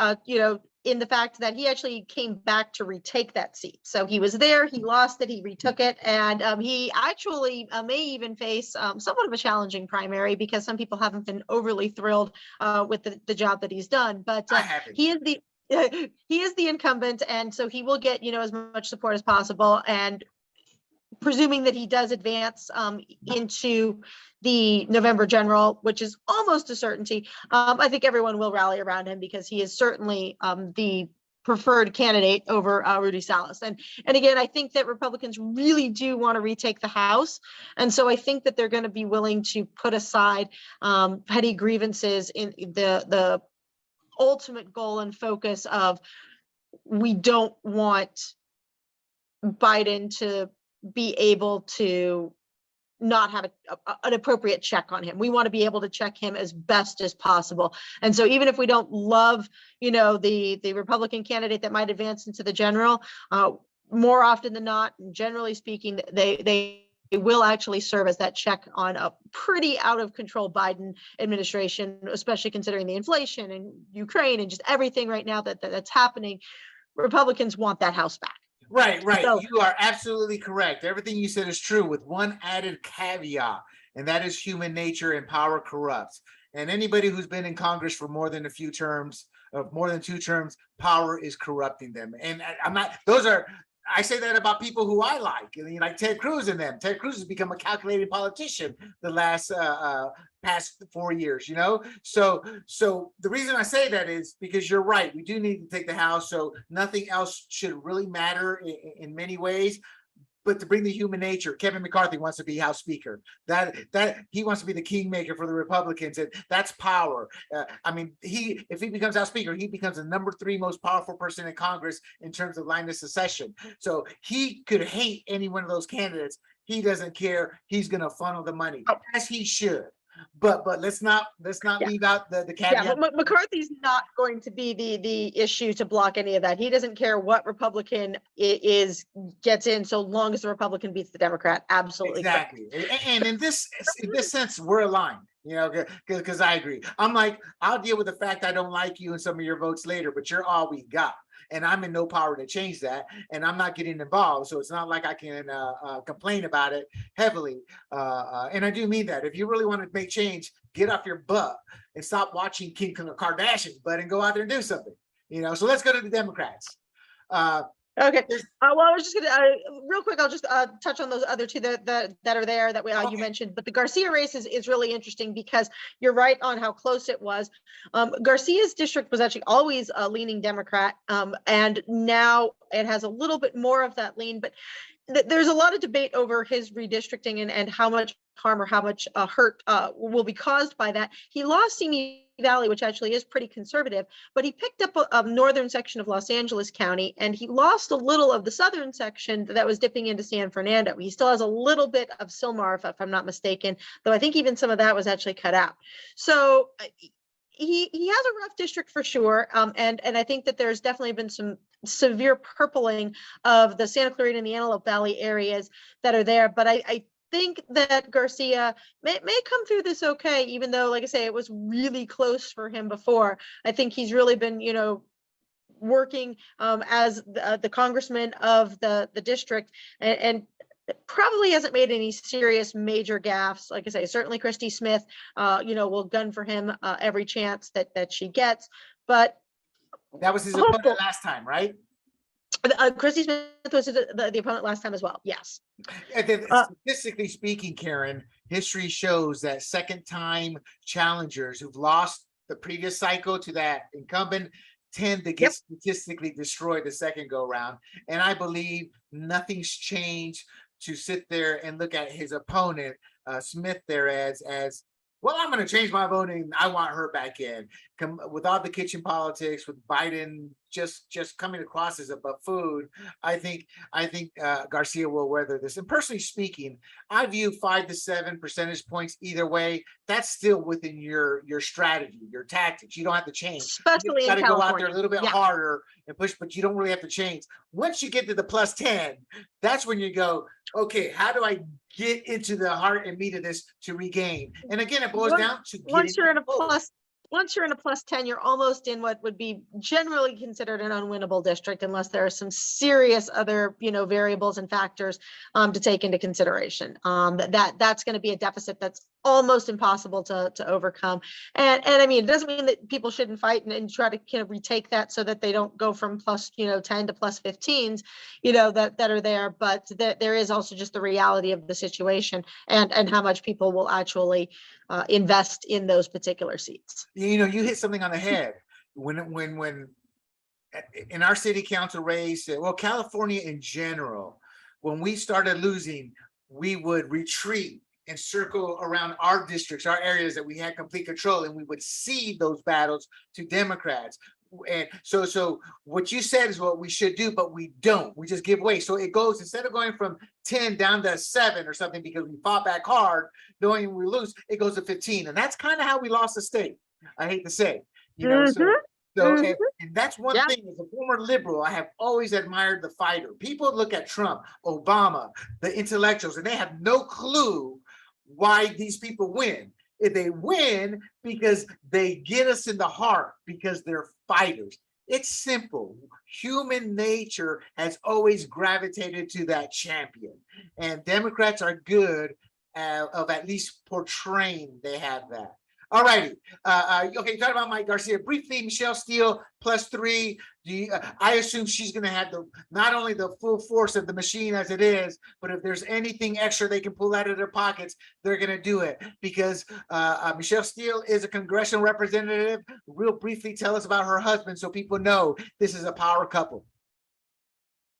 in the fact that he actually came back to retake that seat. So he was there, he lost it, he retook it, and he actually may even face somewhat of a challenging primary, because some people haven't been overly thrilled with the job that he's done. But he is the incumbent, and so he will get as much support as possible. And presuming that he does advance into the November general, which is almost a certainty, I think everyone will rally around him, because he is certainly the preferred candidate over Rudy Salas. And again, I think that Republicans really do want to retake the House. And so I think that they're going to be willing to put aside petty grievances in the ultimate goal and focus of, we don't want Biden to be able to not have an appropriate check on him. We want to be able to check him as best as possible. And so even if we don't love, the Republican candidate that might advance into the general, more often than not, generally speaking, they will actually serve as that check on a pretty out of control Biden administration, especially considering the inflation and Ukraine and just everything right now that's happening. Republicans want that House back. Right. So, you are absolutely correct. Everything you said is true, with one added caveat, and that is human nature and power corrupts. And anybody who's been in Congress for more than 2 terms, power is corrupting them. And I say that about people who I like Ted Cruz and them. Ted Cruz has become a calculated politician the last past 4 years, So the reason I say that is because you're right. We do need to take the House, so nothing else should really matter in many ways. But to bring the human nature, Kevin McCarthy wants to be House Speaker. That he wants to be the kingmaker for the Republicans, and that's power. If he becomes House Speaker, he becomes the number 3 most powerful person in Congress in terms of line of succession. So he could hate any one of those candidates. He doesn't care. He's going to funnel the money, as he should. But let's not leave out the caveat. Yeah, but McCarthy's not going to be the issue to block any of that. He doesn't care what Republican gets in, so long as the Republican beats the Democrat. Absolutely. Exactly. And in this sense, we're aligned. Because I agree. I'm like, I'll deal with the fact I don't like you and some of your votes later, but you're all we got. And I'm in no power to change that. And I'm not getting involved. So it's not like I can complain about it heavily. And I do mean that. If you really want to make change, get off your butt and stop watching Kim Kardashian's butt and go out there and do something. So let's go to the Democrats. Okay. Well, I was just gonna real quick. I'll just touch on those other 2 that are there that you mentioned. But the Garcia race is really interesting, because you're right on how close it was. Garcia's district was actually always leaning Democrat, and now it has a little bit more of that lean. But there's a lot of debate over his redistricting and how much harm or how much hurt will be caused by that. He lost Simi Valley, which actually is pretty conservative, but he picked up a northern section of Los Angeles County, and he lost a little of the southern section that was dipping into San Fernando. He still has a little bit of Sylmar, if I'm not mistaken, though I think even some of that was actually cut out. So he has a rough district for sure, and I think that there's definitely been some severe purpling of the Santa Clarita and the Antelope Valley areas that are there. But I think that Garcia may come through this okay, even though, like I say, it was really close for him before. I think he's really been, working as the congressman of the district, and probably hasn't made any serious major gaffes. Like I say, certainly Christy Smith, will gun for him every chance that she gets. But that was his hopeful. opponent last time, right? Christy Smith was the opponent last time as well. Yes. And then, statistically speaking, Karen, history shows that second-time challengers who've lost the previous cycle to that incumbent tend to get statistically destroyed the second go round. And I believe nothing's changed to sit there and look at his opponent, Smith, there as well, I'm going to change my voting. I want her back in. With all the kitchen politics, with Biden just coming across as a buffoon, I think Garcia will weather this. And personally speaking, I view 5 to 7 percentage points either way. That's still within your strategy, your tactics. You don't have to change. Especially you got to go out there a little bit yeah. harder and push, but you don't really have to change. Once you get to the plus 10, that's when you go, okay, how do I get into the heart and meat of this to regain? And again, it boils down to once you're in a plus 10, you're almost in what would be generally considered an unwinnable district, unless there are some serious other, variables and factors to take into consideration. That's going to be a deficit that's almost impossible to overcome. And I mean, it doesn't mean that people shouldn't fight and try to retake that so that they don't go from plus 10 to plus 15s, that are there. But there is also just the reality of the situation and how much people will actually invest in those particular seats. You hit something on the head when in our city council race, well, California in general, when we started losing, we would retreat and circle around our districts, our areas that we had complete control, and we would cede those battles to Democrats. And so what you said is what we should do, but we don't. We just give way. So it goes, instead of going from 10 down to 7 or something because we fought back hard, knowing we lose, it goes to 15. And that's kind of how we lost the state. I hate to say, and that's one thing. As a former liberal, I have always admired the fighter. People look at Trump, Obama, the intellectuals, and they have no clue why these people win. If they win because they get us in the heart, because they're fighters. It's simple. Human nature has always gravitated to that champion, and Democrats are good of at least portraying they have that. All righty. Okay, talk about Mike Garcia. Briefly, Michelle Steele, +3. I assume she's going to have not only the full force of the machine as it is, but if there's anything extra they can pull out of their pockets, they're going to do it. Because Michelle Steele is a congressional representative. Real briefly, tell us about her husband so people know this is a power couple.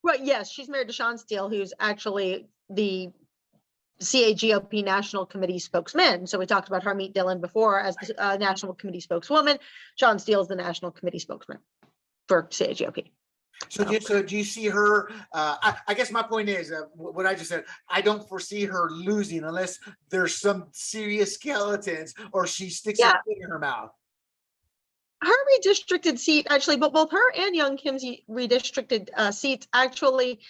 Well, yes, she's married to Sean Steele, who's actually the CAGOP National Committee spokesman. So we talked about Harmeet Dillon before as the National Committee spokeswoman. Sean Steele is the National Committee spokesman for CAGOP. So do you see her? I guess my point is what I just said. I don't foresee her losing unless there's some serious skeletons or she sticks her foot in her mouth. Her redistricted seat, actually, but both her and Young Kim's redistricted seats actually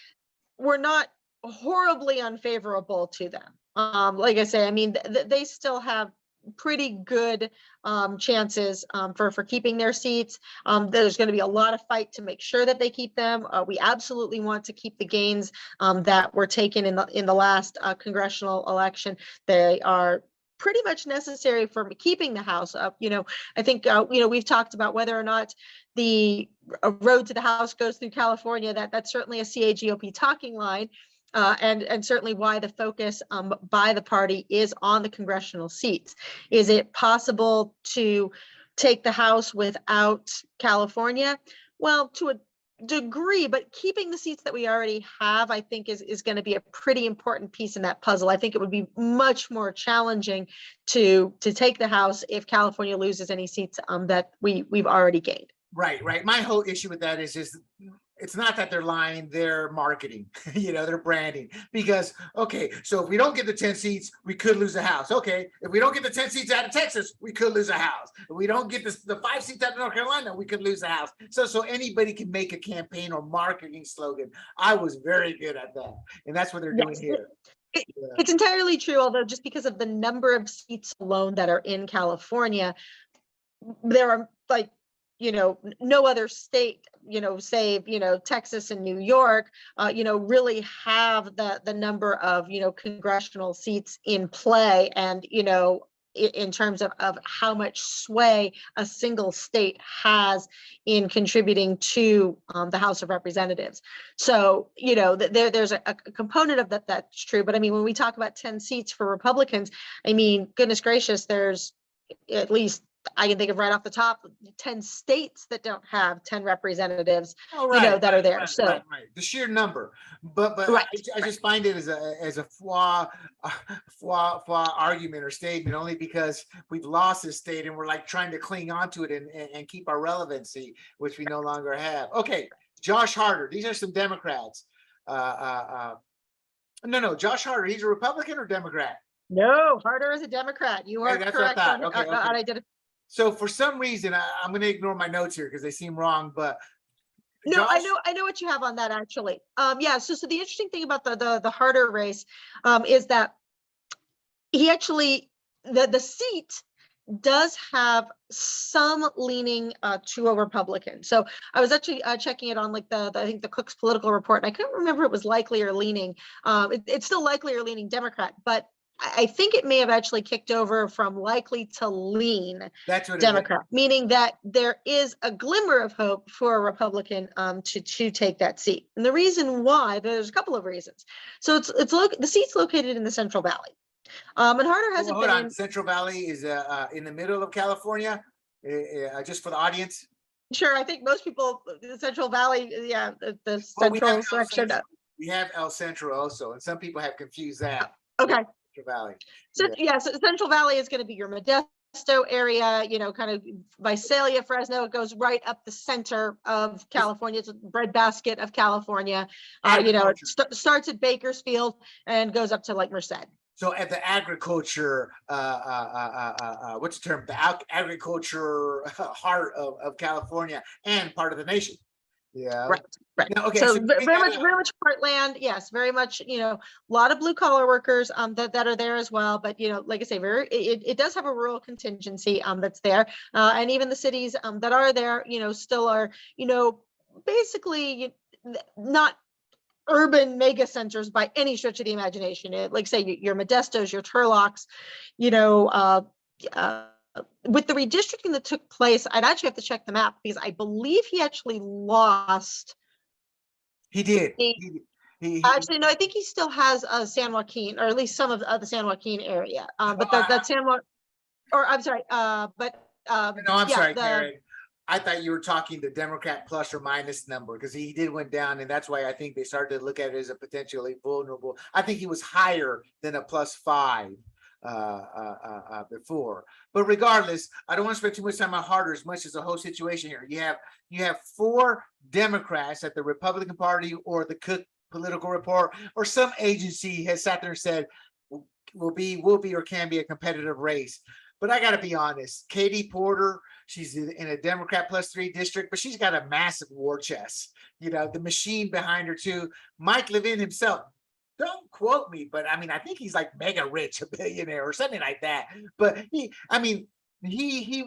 were not horribly unfavorable to them. Like I say, I mean, they still have pretty good chances for keeping their seats. There's going to be a lot of fight to make sure that they keep them. We absolutely want to keep the gains that were taken in the last congressional election. They are pretty much necessary for keeping the House up. I think we've talked about whether or not the road to the House goes through California. That's certainly a CAGOP talking line. And certainly why the focus by the party is on the congressional seats. Is it possible to take the House without California? Well, to a degree, but keeping the seats that we already have, I think is going to be a pretty important piece in that puzzle. I think it would be much more challenging to take the House if California loses any seats that we've already gained. Right. My whole issue with that is it's not that they're lying, they're marketing, they're branding. Because, okay, so if we don't get the 10 seats, we could lose the House. Okay, if we don't get the 10 seats out of Texas, we could lose a House. If we don't get the 5 seats out of North Carolina, we could lose the House. So anybody can make a campaign or marketing slogan. I was very good at that. And that's what they're doing here. It's entirely true, although just because of the number of seats alone that are in California, there are like, no other state, save, Texas and New York, really have the number of, congressional seats in play. And, in terms of how much sway a single state has in contributing to the House of Representatives. So, there's a component of that's true. But I mean, when we talk about 10 seats for Republicans, I mean, goodness gracious, there's at least, I can think of right off the top, 10 states that don't have 10 representatives, that are there. Right. The sheer number, but Right, I just find it as a flaw argument or statement, only because we've lost this state and we're like trying to cling on to it and keep our relevancy, which we no longer have. Okay, Josh Harder. These are some Democrats. No, Josh Harder. He's a Republican or Democrat? No, Harder is a Democrat. You are that's correct. What I thought. Okay. I did. So for some reason, I'm going to ignore my notes here because they seem wrong, but no, I know what you have on that actually. Yeah. So the interesting thing about the Harder race is that he actually, the seat does have some leaning to a Republican. So I was actually checking it on like I think the Cook's political report, and I couldn't remember if it was likely or leaning. It's still likely or leaning Democrat, but I think it may have actually kicked over from likely to lean Democrat, meaning that there is a glimmer of hope for a Republican to take that seat. And the reason why, there's a couple of reasons. So the seat's located in the Central Valley. And Harder hasn't been in. Central Valley is in the middle of California, just for the audience. Sure, I think most people, the Central Valley, yeah, the central section. We have El Centro also, and some people have confused that. Okay. Valley. So so Central Valley is going to be your Modesto area, kind of Visalia, Fresno. It goes right up the center of California. It's a breadbasket of California. It starts at Bakersfield and goes up to like Merced. So at the agriculture, what's the term? The agriculture heart of California and part of the nation. Yeah. Right. Now, okay. So very much heartland. Yes, very much. A lot of blue collar workers that are there as well. But like I say, it does have a rural contingency that's there, and even the cities that are there, still are basically not urban mega centers by any stretch of the imagination. Like say your Modestos, your Turlocks, with the redistricting that took place, I'd actually have to check the map because I believe he actually lost. He did. Actually, no, I think he still has San Joaquin, or at least some of the San Joaquin area. But that San Joaquin, or I'm sorry, no, I'm sorry, Karen. I thought you were talking the Democrat plus or minus number because he did went down, and that's why I think they started to look at it as a potentially vulnerable. I think he was higher than a +5 before. But regardless, I don't want to spend too much time on Harder as much as the whole situation here. You have 4 Democrats at the Republican Party or the Cook political report or some agency has sat there and said will be or can be a competitive race. But I got to be honest, Katie Porter, she's in a Democrat +3 district, but she's got a massive war chest. The machine behind her too. Mike Levin himself, don't quote me, but I mean, I think he's like mega rich, a billionaire or something like that. But he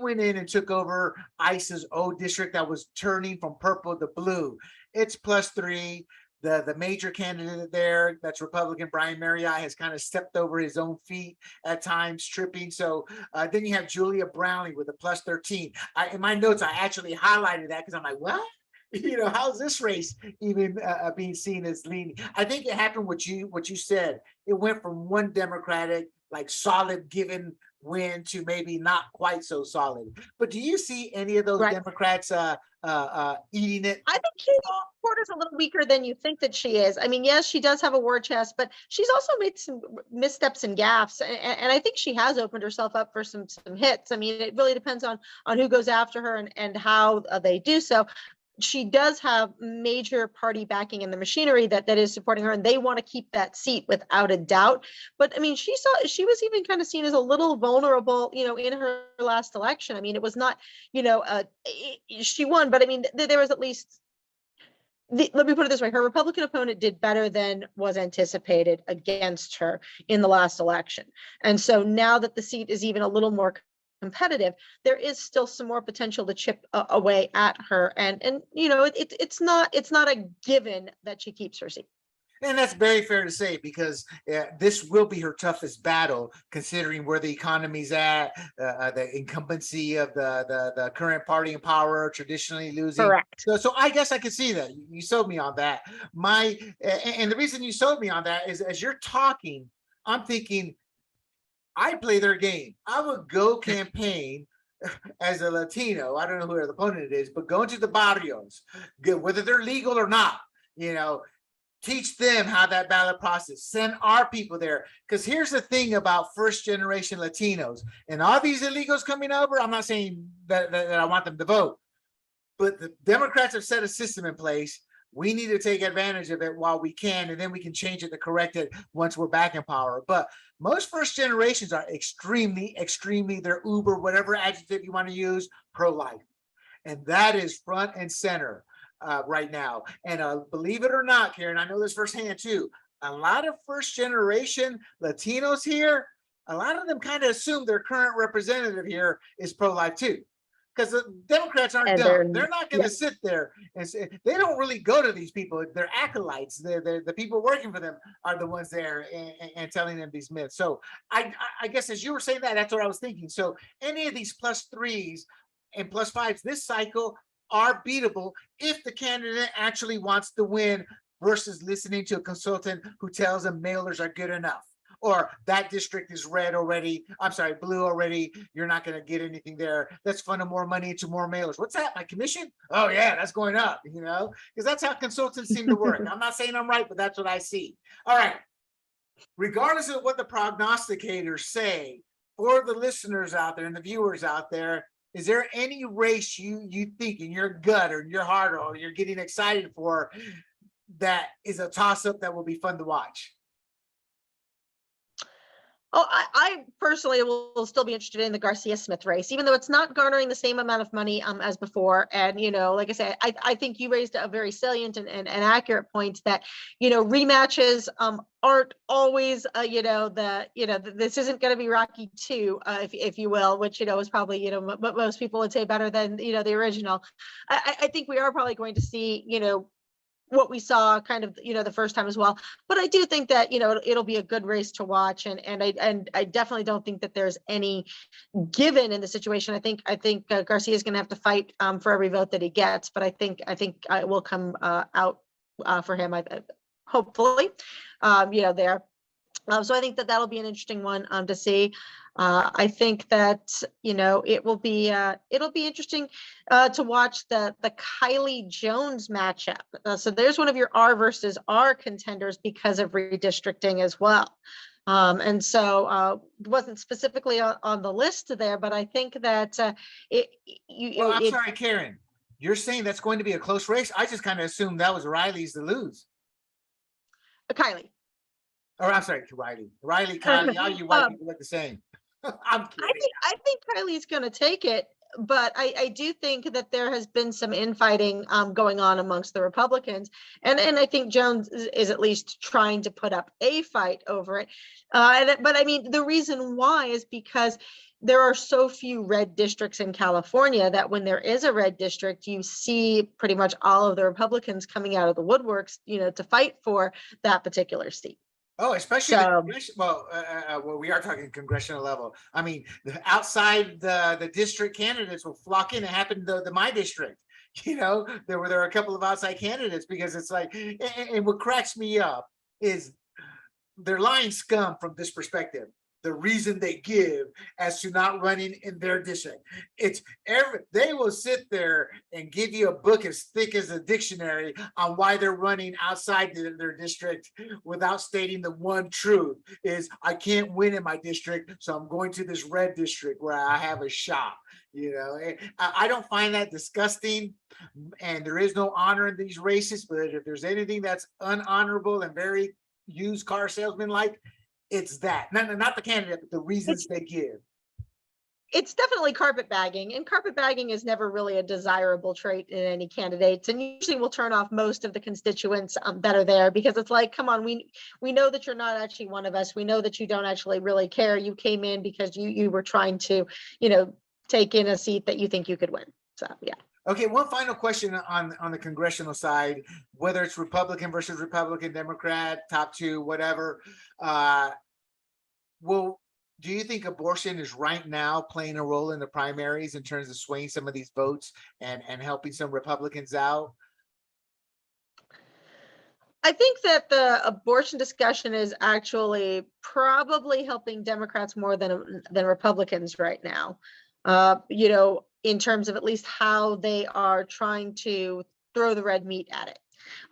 went in and took over ICE's old district that was turning from purple to blue. It's +3. The major candidate there, that's Republican Brian Marriott, has kind of stepped over his own feet at times, tripping. So then you have Julia Brownlee with a +13. In my notes, I actually highlighted that because I'm like, what? How's this race even being seen as leaning? I think it happened what you said. It went from one Democratic, like solid given win to maybe not quite so solid. But do you see any of those Democrats eating it? I think Katie Porter's a little weaker than you think that she is. I mean, yes, she does have a war chest, but she's also made some missteps and gaffes, and I think she has opened herself up for some hits. I mean, it really depends on who goes after her and how they do so. She does have major party backing in the machinery that is supporting her, and they want to keep that seat without a doubt. But I mean, she was even kind of seen as a little vulnerable, in her last election. I mean, it was not, she won, but I mean, there was at least let me put it this way, her Republican opponent did better than was anticipated against her in the last election. And so now that the seat is even a little more competitive, there is still some more potential to chip away at her. And you know, it's not a given that she keeps her seat. And that's very fair to say, because this will be her toughest battle, considering where the economy's at, the incumbency of the current party in power, traditionally losing. Correct. So I guess I could see that. You sold me on that. And the reason you sold me on that is, as you're talking, I'm thinking, I play their game. I would go campaign as a Latino. I don't know who their opponent is, but go into the barrios, whether they're legal or not, you know, teach them how that ballot process, send our people there. Because here's the thing about first generation Latinos and all these illegals coming over. I'm not saying that I want them to vote, but the Democrats have set a system in place. We need to take advantage of it while we can, and then we can change it to correct it once we're back in power. But most first generations are extremely, they're uber, whatever adjective you want to use, pro-life. And that is front and center right now. And believe it or not, Karen, I know this firsthand too. A lot of first generation Latinos here, a lot of them kind of assume their current representative here is pro-life too. Because the Democrats aren't dumb. They're not going to sit there and say, they don't really go to these people. They're acolytes. The people working for them are the ones there and telling them these myths. So I guess as you were saying that, that's what I was thinking. So any of these +3s and +5s this cycle are beatable if the candidate actually wants to win, versus listening to a consultant who tells them mailers are good enough, or that district is red already. I'm sorry, blue already. You're not going to get anything there. Let's funnel more money into more mailers. What's that? My commission? Oh yeah, that's going up, you know, because that's how consultants seem to work. I'm not saying I'm right, but that's what I see. All right. Regardless of what the prognosticators say, for the listeners out there and the viewers out there, is there any race you think in your gut or in your heart or you're getting excited for that is a toss-up that will be fun to watch? Oh, I personally will still be interested in the Garcia Smith race, even though it's not garnering the same amount of money as before. And, you know, like I said, I think you raised a very salient and accurate point that, you know, rematches aren't always, this isn't going to be Rocky 2, if you will, which, you know, is probably, you know, what most people would say better than, you know, the original. I think we are probably going to see, you know, what we saw kind of, you know, the first time as well. But I do think that, you know, it'll be a good race to watch. And I definitely don't think that there's any given in the situation. I think Garcia is going to have to fight for every vote that he gets. But I think it will come out for him, hopefully, you know, there. So I think that that'll be an interesting one to see. I think that, you know, it'll be interesting to watch the Kylie Jones matchup. So there's one of your R versus R contenders because of redistricting as well. And so it wasn't specifically on the list there, but I think that I'm sorry, Karen, you're saying that's going to be a close race? I just kind of assumed that was Riley's to lose. Kylie. Or I'm sorry, Riley, Kylie, all you white people look the same. I'm kidding. I think Kylie's going to take it, but I do think that there has been some infighting going on amongst the Republicans, and I think Jones is at least trying to put up a fight over it. But I mean, the reason why is because there are so few red districts in California that when there is a red district, you see pretty much all of the Republicans coming out of the woodworks, you know, to fight for that particular seat. Oh, especially we are talking congressional level. I mean, outside the district candidates will flock in. It happened to my district. You know, there were a couple of outside candidates, because it's like, and what cracks me up is they're lying scum from this perspective. The reason they give as to not running in their district. They will sit there and give you a book as thick as a dictionary on why they're running outside their district without stating the one truth is, I can't win in my district, so I'm going to this red district where I have a shot. You know, I don't find that disgusting, and there is no honor in these races, but if there's anything that's unhonorable and very used car salesman like, it's that, not the candidate, but the reasons they give. it's definitely carpetbagging, and carpetbagging is never really a desirable trait in any candidates, and usually will turn off most of the constituents that are there, because it's like, come on, we know that you're not actually one of us. We know that you don't actually really care. You came in because you were trying to, take in a seat that you think you could win. So yeah. Okay, one final question on the congressional side, whether it's Republican versus Republican, Democrat, top two, whatever. Do you think abortion is right now playing a role in the primaries in terms of swaying some of these votes and helping some Republicans out? I think that the abortion discussion is actually probably helping Democrats more than Republicans right now. In terms of at least how they are trying to throw the red meat at it.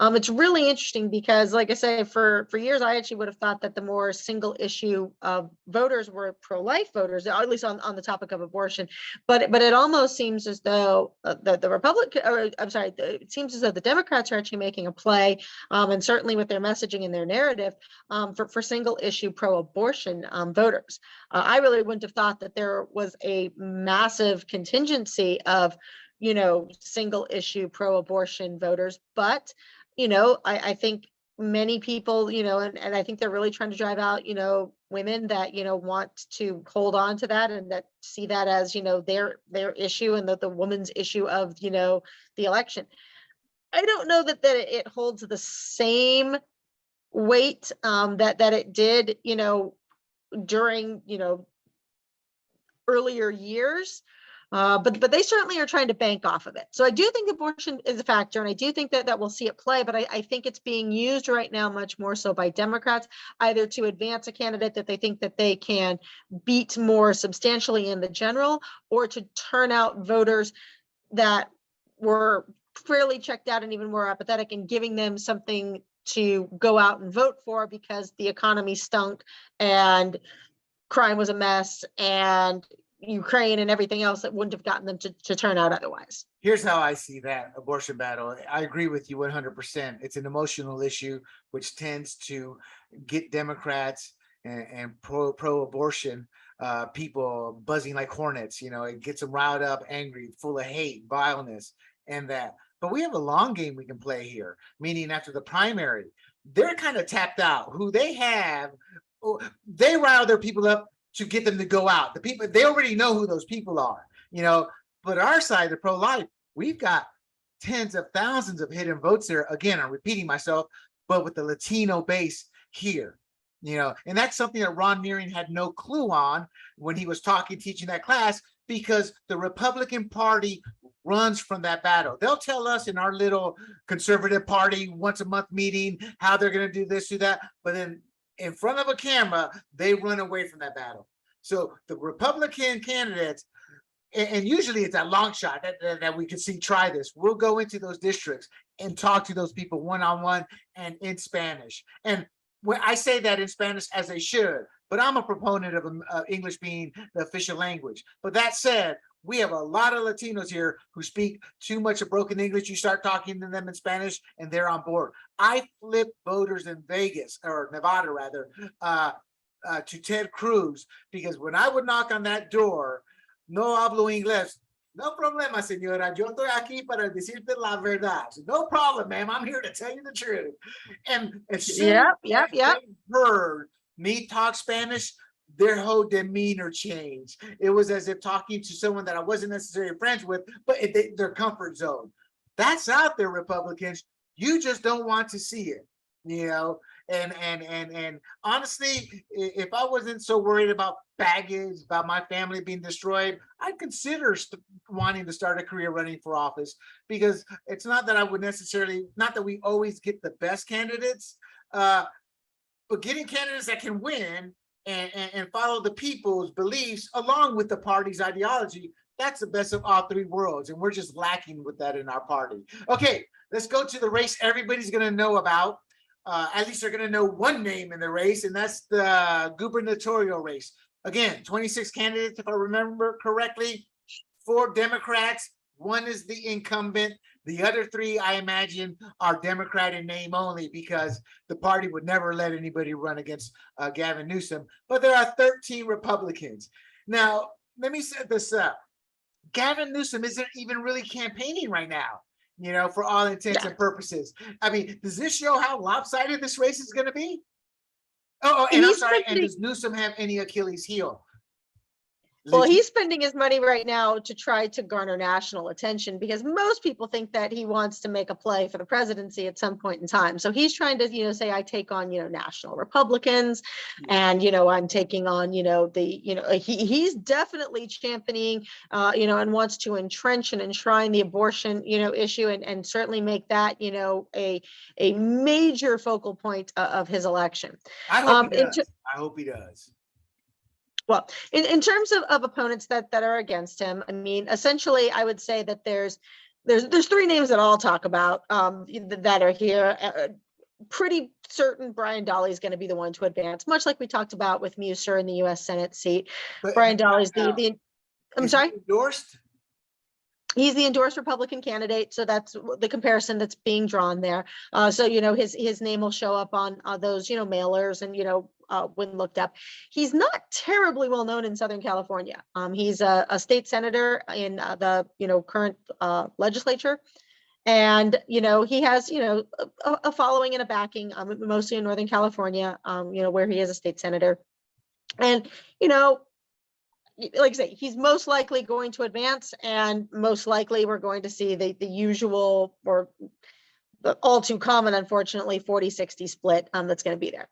It's really interesting because, like I say, for years, I actually would have thought that the more single issue voters were pro-life voters, at least on the topic of abortion. But it almost seems as though it seems as though the Democrats are actually making a play, and certainly with their messaging and their narrative, for single issue pro-abortion voters. I really wouldn't have thought that there was a massive contingency of single issue pro-abortion voters. But, I think many people, and I think they're really trying to drive out, women that, want to hold on to that and that see that as, their issue and the woman's issue of, the election. I don't know that it holds the same weight that it did, during, earlier years. But they certainly are trying to bank off of it. So I do think abortion is a factor, and I do think that we'll see it play, but I think it's being used right now much more so by Democrats, either to advance a candidate that they think that they can beat more substantially in the general, or to turn out voters that were fairly checked out and even more apathetic, and giving them something to go out and vote for because the economy stunk and crime was a mess and Ukraine and everything else that wouldn't have gotten them to turn out otherwise. Here's how I see that abortion battle. I agree with you 100%. It's an emotional issue, which tends to get Democrats and pro-abortion people buzzing like hornets. It gets them riled up, angry, full of hate, vileness, and that. But we have a long game we can play here, meaning after the primary, they're kind of tapped out. Who they have, they rile their people up to get them to go out. The people, they already know who those people are, but our side, the pro-life, we've got tens of thousands of hidden votes there. Again, I'm repeating myself, but with the Latino base here, and that's something that Ron Nearing had no clue on when he was teaching that class, because the Republican Party runs from that battle. They'll tell us in our little conservative party once a month meeting how they're going to do this, do that, but then in front of a camera, they run away from that battle. So the Republican candidates, and usually it's a long shot that we can see try this. We'll go into those districts and talk to those people one-on-one and in Spanish. And when I say that in Spanish, as they should, but I'm a proponent of English being the official language. But that said, we have a lot of Latinos here who speak too much of broken English. You start talking to them in Spanish and they're on board. I flip voters in Vegas, or Nevada rather, to Ted Cruz, because when I would knock on that door, no hablo inglés. No problema, señora. Yo estoy aquí para decirte la verdad. So no problem, ma'am. I'm here to tell you the truth. And as soon as they heard me talk Spanish, their whole demeanor changed. It was as if talking to someone that I wasn't necessarily friends with, but their comfort zone. That's out there, Republicans. You just don't want to see it, And honestly, if I wasn't so worried about baggage, about my family being destroyed, I'd consider wanting to start a career running for office, because it's not that I would necessarily, not that we always get the best candidates, but getting candidates that can win and follow the people's beliefs along with the party's ideology, that's the best of all three worlds. And we're just lacking with that in our party. Okay, let's go to the race everybody's going to know about. At least they're going to know one name in the race, and that's the gubernatorial race. Again, 26 candidates, if I remember correctly, 4 Democrats, 1 is the incumbent. The other 3, I imagine, are Democrat in name only, because the party would never let anybody run against Gavin Newsom. But there are 13 Republicans. Now, let me set this up. Gavin Newsom isn't even really campaigning right now, for all intents and purposes. I mean, does this show how lopsided this race is going to be? Oh, and I'm sorry. And does Newsom have any Achilles heel? Well, he's spending his money right now to try to garner national attention because most people think that he wants to make a play for the presidency at some point in time. So he's trying to, say, I take on, national Republicans and, I'm taking on, he's definitely championing, and wants to entrench and enshrine the abortion, issue and certainly make that, a major focal point of his election. I hope he does. I hope he does. Well, in terms of opponents that are against him, I mean, essentially, I would say that there's three names that I'll talk about that are here. Pretty certain Brian Dahle is going to be the one to advance, much like we talked about with Muser in the U.S. Senate seat. But Brian Dahle is the I'm sorry? Endorsed? He's the endorsed Republican candidate, so that's the comparison that's being drawn there. So his name will show up on those mailers and when looked up. He's not terribly well known in Southern California. He's a state senator in the current legislature, and he has a following and a backing, mostly in Northern California, where he is a state senator, and like I say, he's most likely going to advance, and most likely we're going to see the usual or the all too common, unfortunately, 40-60 split that's going to be there.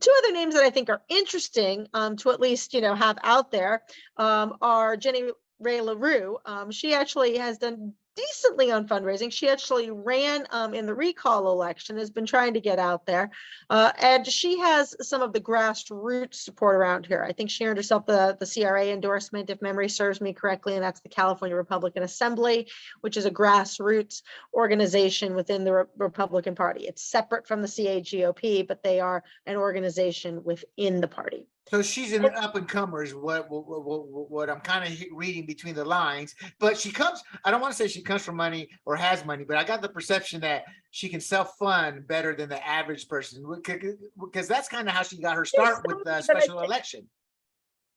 Two other names that I think are interesting to at least have out there are Jenny Ray LaRue. She actually has done decently on fundraising. She actually ran in the recall election, has been trying to get out there, and she has some of the grassroots support around here. I think she earned herself the CRA endorsement, if memory serves me correctly, and that's the California Republican Assembly, which is a grassroots organization within the Republican Party. It's separate from the CAGOP, but they are an organization within the party. So she's an up-and-comer is what I'm kind of reading between the lines. But she comes, I don't want to say she comes from money or has money, but I got the perception that she can self-fund better than the average person, because that's kind of how she got her start with the special election.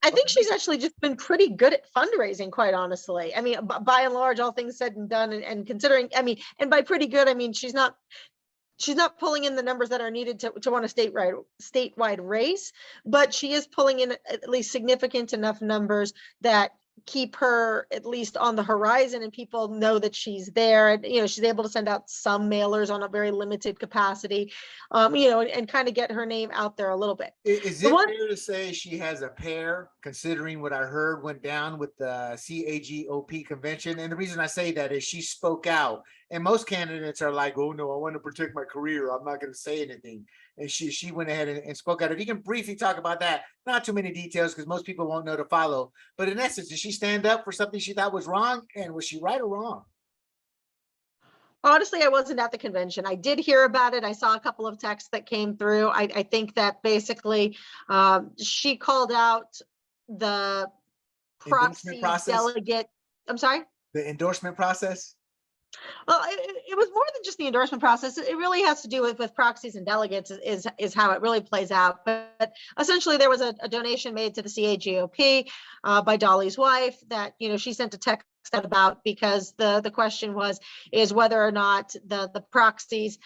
I think she's actually just been pretty good at fundraising, quite honestly. I mean, by and large, all things said and done, and considering, I mean, and by pretty good, I mean, she's not pulling in the numbers that are needed to win a statewide race, but she is pulling in at least significant enough numbers that keep her at least on the horizon, and people know that she's there, and she's able to send out some mailers on a very limited capacity, and kind of get her name out there a little bit. Is it fair to say she has a pair, considering what I heard went down with the CAGOP convention? And the reason I say that is she spoke out, and most candidates are like, oh no, I want to protect my career, I'm not going to say anything. And she went ahead and spoke out. If you can briefly talk about that, not too many details because most people won't know to follow, but in essence, did she stand up for something she thought was wrong, and was she right or wrong? Honestly, I wasn't at the convention. I did hear about it. I saw a couple of texts that came through. I think that basically she called out the proxy delegate. I'm sorry? The endorsement process? Well, it was more than just the endorsement process. It really has to do with proxies and delegates is how it really plays out. But essentially, there was a donation made to the CAGOP by Dahle's wife that she sent a text out about, because the question is whether or not the proxies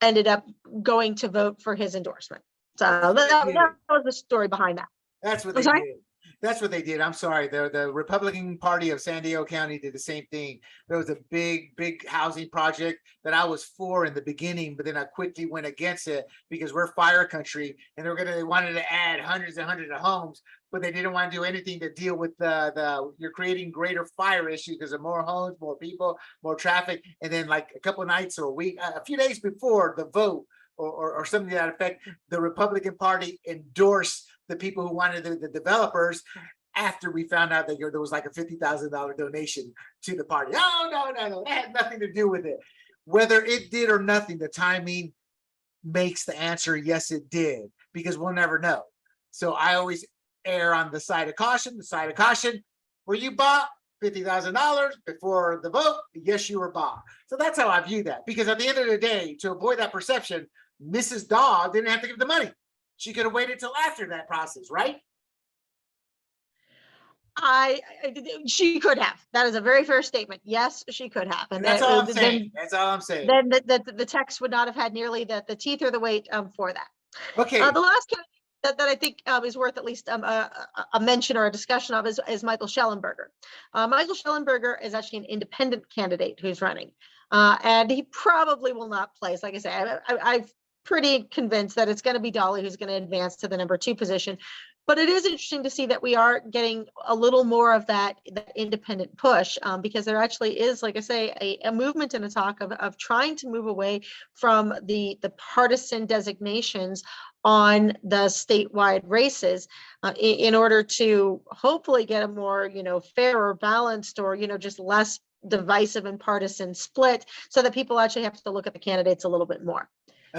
ended up going to vote for his endorsement. So that was the story behind that. That's what they did. That's what they did. I'm sorry. The Republican Party of San Diego County did the same thing. There was a big housing project that I was for in the beginning, but then I quickly went against it because we're fire country, and they wanted to add hundreds and hundreds of homes, but they didn't want to do anything to deal with you're creating greater fire issue because of more homes, more people, more traffic. And then like a couple of nights or a few days before the vote or something to that effect, the Republican Party endorsed the people who wanted the developers, after we found out that there was like a $50,000 donation to the party. No, that had nothing to do with it. Whether it did or nothing, the timing makes the answer yes, it did, because we'll never know. So I always err on the side of caution. Were you bought $50,000 before the vote? Yes, you were bought. So that's how I view that, because at the end of the day, to avoid that perception, Mrs. Dahl didn't have to give the money. She could have waited till after that process, right? She could have. That is a very fair statement. Yes, she could have. And that's all I'm saying. That's all I'm saying. Then the text would not have had nearly the teeth or the weight for that. Okay. The last candidate that I think is worth at least a mention or a discussion of is Michael Schellenberger. Michael Schellenberger is actually an independent candidate who's running, and he probably will not place. Like I say, I'm pretty convinced that it's going to be Dolly who's going to advance to the number 2 position. But it is interesting to see that we are getting a little more of that independent push, because there actually is, like I say, a movement and a talk of trying to move away from the partisan designations on the statewide races in order to hopefully get a more, fair or balanced or, just less divisive and partisan split, so that people actually have to look at the candidates a little bit more.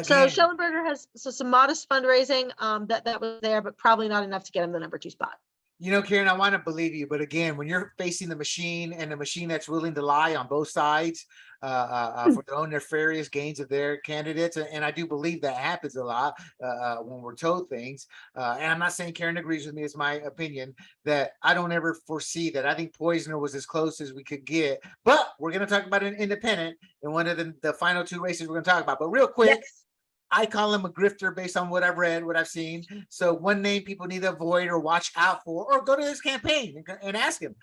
So Schellenberger has some modest fundraising that was there, but probably not enough to get him the number 2 spot. Karen, I want to believe you, but again, when you're facing the machine and the machine that's willing to lie on both sides for their own nefarious gains of their candidates, and I do believe that happens a lot when we're told things. And I'm not saying Karen agrees with me; it's my opinion that I don't ever foresee that. I think Poisoner was as close as we could get, but we're going to talk about an independent in one of the final 2 races we're going to talk about. But real quick. Yes. I call him a grifter based on what I've read, what I've seen. So one name people need to avoid or watch out for, or go to his campaign and ask him,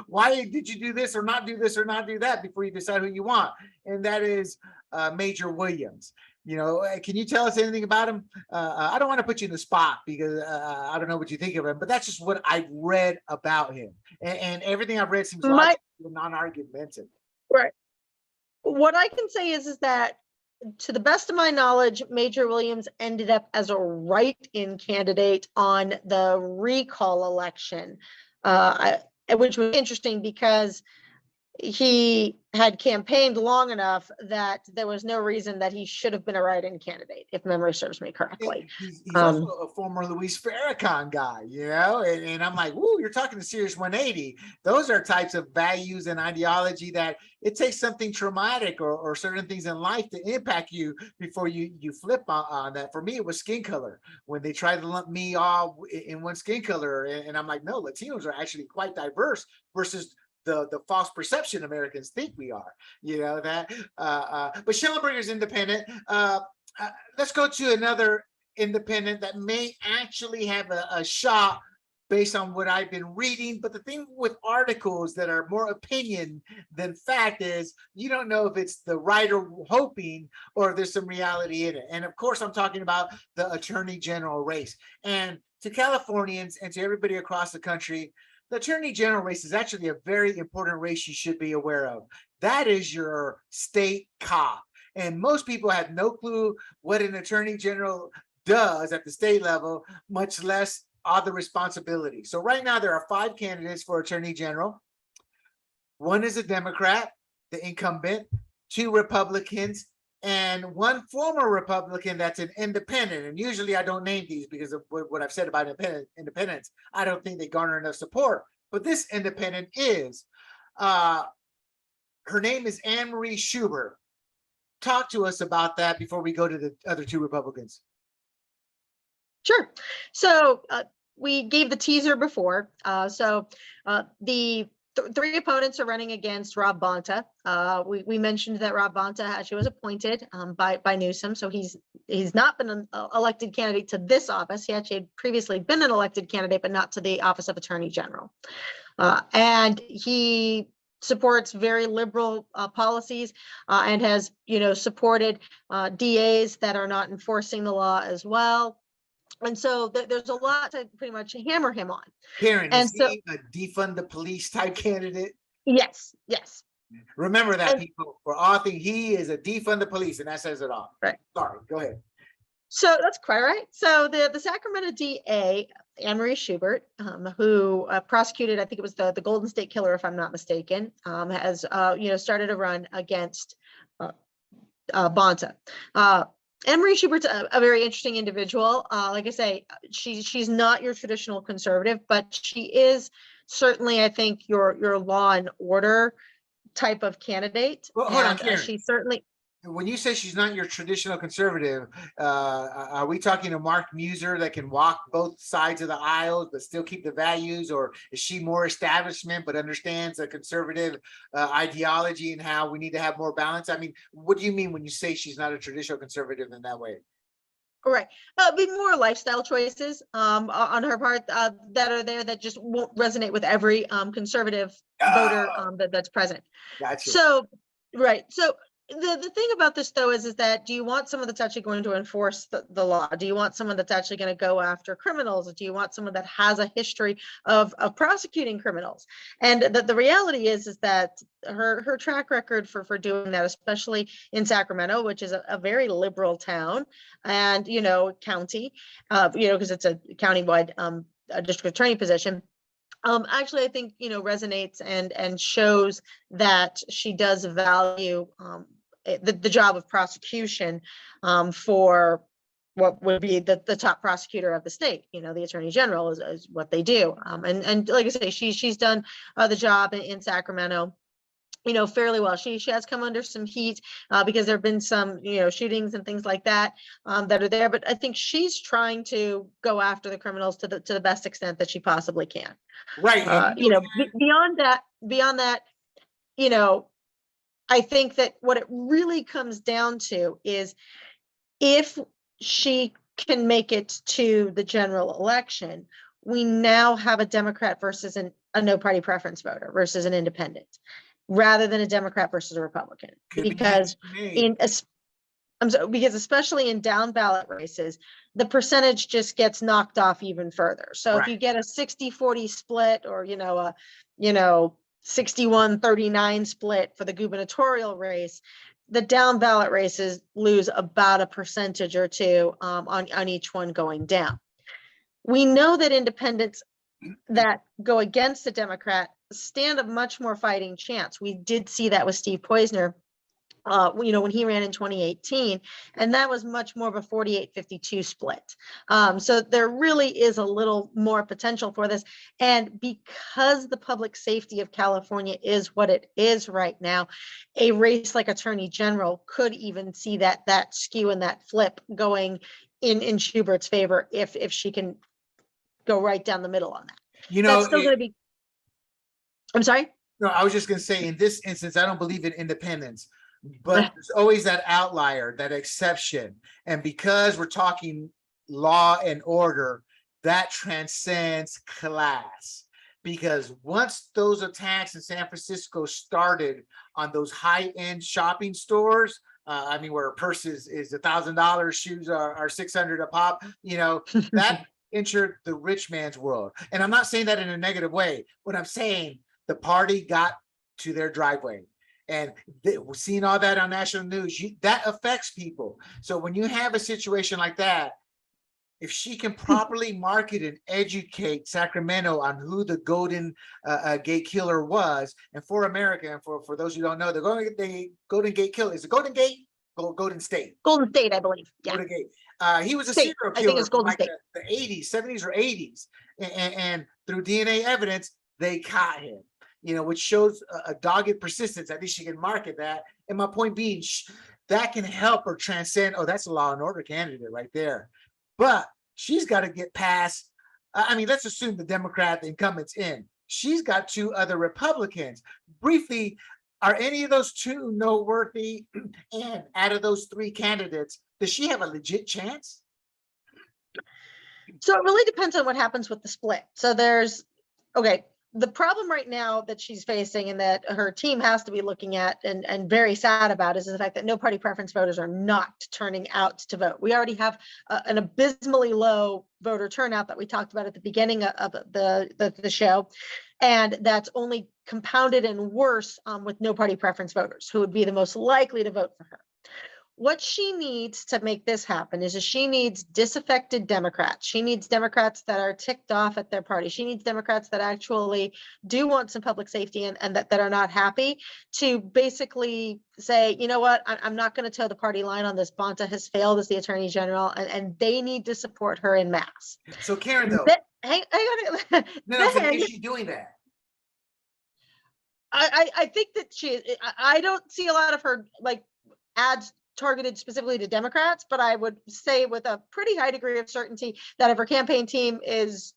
why did you do this or not do this or not do that before you decide who you want? And that is Major Williams. Can you tell us anything about him? I don't want to put you in the spot because I don't know what you think of him, but that's just what I've read about him. And everything I've read seems logical, non-argumentative. Right. What I can say is that to the best of my knowledge, Major Williams ended up as a write-in candidate on the recall election, which was interesting because he had campaigned long enough that there was no reason that he should have been a write-in candidate, if memory serves me correctly. He's also a former Luis Farrakhan guy, and I'm like, woo, you're talking a serious 180. Those are types of values and ideology that it takes something traumatic or certain things in life to impact you before you flip on that. For me, it was skin color. When they tried to lump me all in one skin color, and I'm like, no, Latinos are actually quite diverse versus the false perception Americans think we are, but Schellenberger is independent. Let's go to another independent that may actually have a shot based on what I've been reading. But the thing with articles that are more opinion than fact is you don't know if it's the writer hoping or if there's some reality in it. And of course, I'm talking about the Attorney General race. And to Californians and to everybody across the country, the Attorney General race is actually a very important race you should be aware of. That is your state cop. And most people have no clue what an Attorney General does at the state level, much less all the responsibilities. So right now there are 5 candidates for Attorney General. 1 is a Democrat, the incumbent, 2 Republicans, and 1 former Republican that's an independent. And usually I don't name these because of what I've said about independents. I don't think they garner enough support. But this independent is, her name is Anne Marie Schubert. Talk to us about that before we go to the other 2 Republicans. Sure. So we gave the teaser before. The 3 opponents are running against Rob Bonta. We mentioned that Rob Bonta actually was appointed by Newsom, so he's not been an elected candidate to this office. He actually had previously been an elected candidate, but not to the office of Attorney General. And he supports very liberal policies and has, supported DAs that are not enforcing the law as well. And so there's a lot to pretty much hammer him on. Karen, is he a defund the police type candidate? Yes. Remember that, people. For all things, he is a defund the police, and that says it all. Right. Sorry, go ahead. So that's quite right. So the Sacramento DA, Anne Marie Schubert, who prosecuted, I think it was the Golden State Killer, if I'm not mistaken, has started a run against Bonta. Anne Marie Schubert's a very interesting individual. Like I say, she's not your traditional conservative, but she is certainly, I think, your law and order type of candidate. Well, hold on, Karen. She certainly. When you say she's not your traditional conservative, are we talking a Mark Muser that can walk both sides of the aisles but still keep the values, or is she more establishment but understands a conservative ideology and how we need to have more balance? I mean, what do you mean when you say she's not a traditional conservative in that way? Right. Be more lifestyle choices on her part that are there that just won't resonate with every conservative voter that's present. Gotcha. So, right. So the thing about this though is that do you want someone that's actually going to enforce the law? Do you want someone that's actually going to go after criminals? Do you want someone that has a history of prosecuting criminals? And the reality is that her track record for doing that, especially in Sacramento, which is a very liberal town and, county, because it's a countywide a district attorney position. Actually, I think, resonates and shows that she does value the job of prosecution for what would be the top prosecutor of the state. The attorney general is what they do. And like I say, she's done the job in Sacramento fairly well. She has come under some heat because there have been some, shootings and things like that that are there. But I think she's trying to go after the criminals to the best extent that she possibly can. Right. Beyond that, I think that what it really comes down to is if she can make it to the general election, we now have a Democrat versus a no party preference voter versus an independent, rather than a Democrat versus a Republican. Because because especially in down ballot races, the percentage just gets knocked off even further. So if you get a 60-40 split or, a 61-39 split for the gubernatorial race, the down ballot races lose about a percentage or two on each one going down. We know that independents that go against the Democrat stand a much more fighting chance. We did see that with Steve Poizner, when he ran in 2018, and that was much more of a 48-52 split. So there really is a little more potential for this. And because the public safety of California is what it is right now, a race like Attorney General could even see that skew and that flip going in Schubert's favor if she can go right down the middle on that. That's still going to be. I'm sorry? No, I was just going to say, in this instance, I don't believe in independence, but there's always that outlier, that exception. And because we're talking law and order, that transcends class. Because once those attacks in San Francisco started on those high-end shopping stores, where a purse is $1,000, shoes are $600 a pop, that entered the rich man's world. And I'm not saying that in a negative way. What I'm saying, the party got to their driveway, and we're seeing all that on national news. That affects people. So when you have a situation like that, if she can properly market and educate Sacramento on who the Golden Gate Killer was, and for America, and for those who don't know, the Golden Gate Killer is the Golden Gate, Golden State. Golden State, I believe. Yeah. Golden Gate. He was a State. serial killer. I think it's Golden like State. The 80s, 70s or 80s. And through DNA evidence, they caught him, which shows a dogged persistence. At least you can market that. And my point being, that can help or transcend. Oh, that's a law and order candidate right there. But she's got to get past. Let's assume the Democrat, the incumbent's in. She's got two other Republicans. Briefly, are any of those two noteworthy? And out of those three candidates, does she have a legit chance? So it really depends on what happens with the split. So the problem right now that she's facing and that her team has to be looking at and very sad about is the fact that no party preference voters are not turning out to vote. We already have an abysmally low voter turnout that we talked about at the beginning of the show. And that's only compounded and worse with no party preference voters who would be the most likely to vote for her. What she needs to make this happen is she needs disaffected Democrats. She needs Democrats that are ticked off at their party. She needs Democrats that actually do want some public safety and that are not happy to basically say, you know what, I'm not going to toe the party line on this. Bonta has failed as the Attorney General, and they need to support her in mass. So Karen, though, hang on. Is she doing that? I think that I don't see a lot of her ads targeted specifically to Democrats, but I would say with a pretty high degree of certainty that if her campaign team is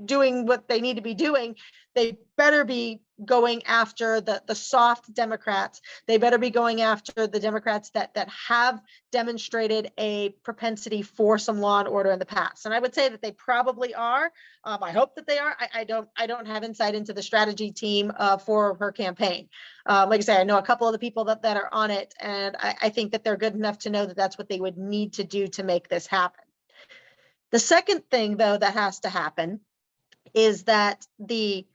doing what they need to be doing, they better be going after the soft Democrats. They better be going after the Democrats that have demonstrated a propensity for some law and order in the past. And I would say that they probably are. I hope that they are. I don't have insight into the strategy team for her campaign. Like I say, I know a couple of the people that are on it, and I think that they're good enough to know that that's what they would need to do to make this happen. The second thing, though, that has to happen is that the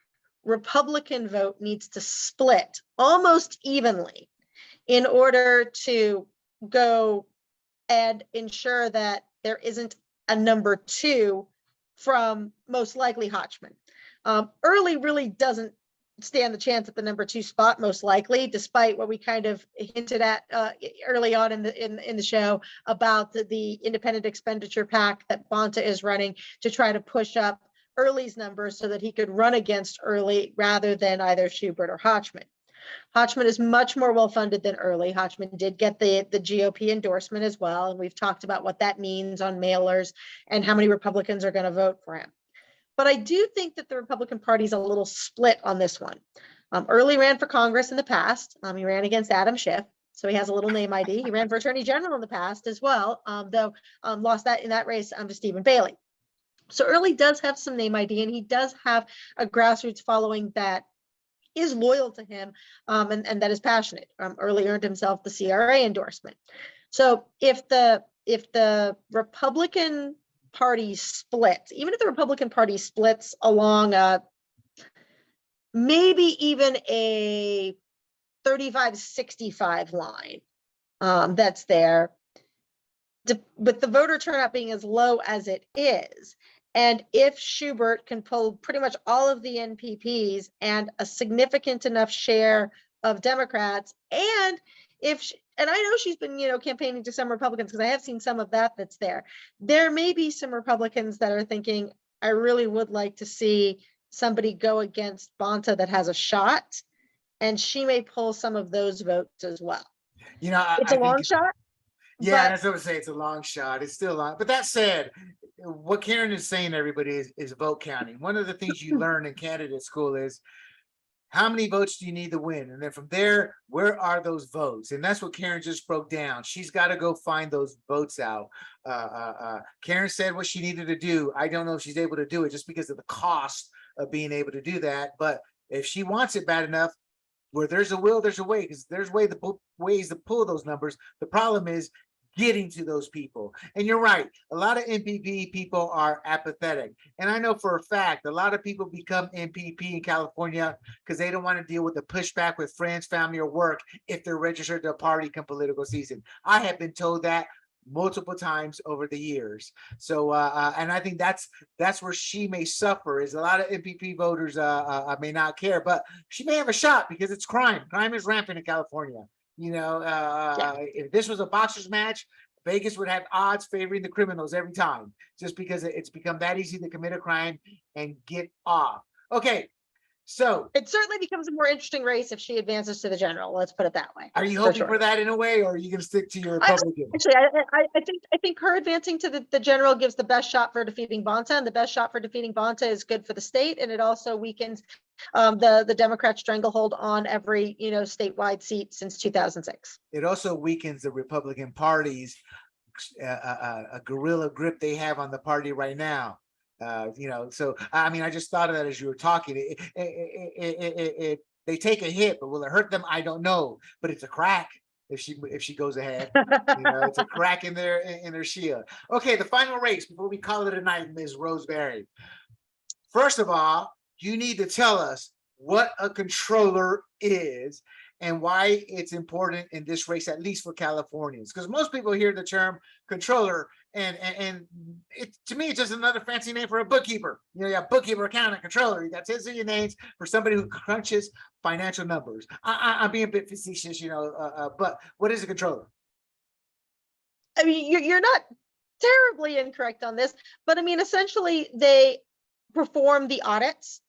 Republican vote needs to split almost evenly in order to go and ensure that there isn't a number 2 from most likely Hodgman. Early really doesn't stand the chance at the number 2 spot, most likely, despite what we kind of hinted at early on in the show about the independent expenditure PAC that Bonta is running to try to push up Early's numbers so that he could run against Early rather than either Schubert or Hodgman. Hodgman is much more well-funded than Early. Hodgman did get the GOP endorsement as well, and we've talked about what that means on mailers and how many Republicans are going to vote for him. But I do think that the Republican Party is a little split on this one. Early ran for Congress in the past. He ran against Adam Schiff, so he has a little name ID. He ran for Attorney General in the past as well, though lost that in that race to Stephen Bailey. So Early does have some name ID, and he does have a grassroots following that is loyal to him and that is passionate. Early earned himself the CRA endorsement. So if the Republican Party splits, even if the Republican Party splits along maybe even a 35-65 line that's there, with the voter turnout being as low as it is, and if Schubert can pull pretty much all of the NPPs and a significant enough share of Democrats, and I know she's been, campaigning to some Republicans, because I have seen some of that's there. There may be some Republicans that are thinking, I really would like to see somebody go against Bonta that has a shot, and she may pull some of those votes as well. It's a long shot. Yeah, that's what I would say. It's a long shot. It's still long. But that said, what Karen is saying, everybody, is vote counting. One of the things you learn in candidate school is how many votes do you need to win? And then from there, where are those votes? And that's what Karen just broke down. She's got to go find those votes out. Karen said what she needed to do. I don't know if she's able to do it just because of the cost of being able to do that. But if she wants it bad enough, where there's a will, there's a way, because there's ways to pull those numbers. The problem is getting to those people. And you're right, a lot of MPP people are apathetic. And I know for a fact, a lot of people become MPP in California because they don't want to deal with the pushback with friends, family, or work if they're registered to a party come political season. I have been told that multiple times over the years. So, and I think that's where she may suffer, is a lot of MPP voters may not care, but she may have a shot because it's crime. Crime is rampant in California. If this was a boxer's match, Vegas would have odds favoring the criminals every time, just because it's become that easy to commit a crime and get off. Okay, so it certainly becomes a more interesting race if she advances to the general. Let's put it that way. Are you hoping for that in a way, or are you going to stick to your Republican? Actually, I think her advancing to the general gives the best shot for defeating Bonta, and the best shot for defeating Bonta is good for the state, and it also weakens the Democrat stranglehold on every statewide seat since 2006. It also weakens the Republican Party's a guerrilla grip they have on the party right now. So I mean, I just thought of that as you were talking. They take a hit, but will it hurt them? I don't know. But it's a crack if she goes ahead. It's a crack in their shield. Okay, the final race before we call it a night, Ms. Roseberry. First of all, you need to tell us what a controller is and why it's important in this race, at least for Californians. Because most people hear the term controller, and it, to me, it's just another fancy name for a bookkeeper. You have bookkeeper, accountant, controller. You got 10 of your names for somebody who crunches financial numbers. I'm being a bit facetious, but what is a controller? I mean, you're not terribly incorrect on this, but I mean, essentially, they perform the audits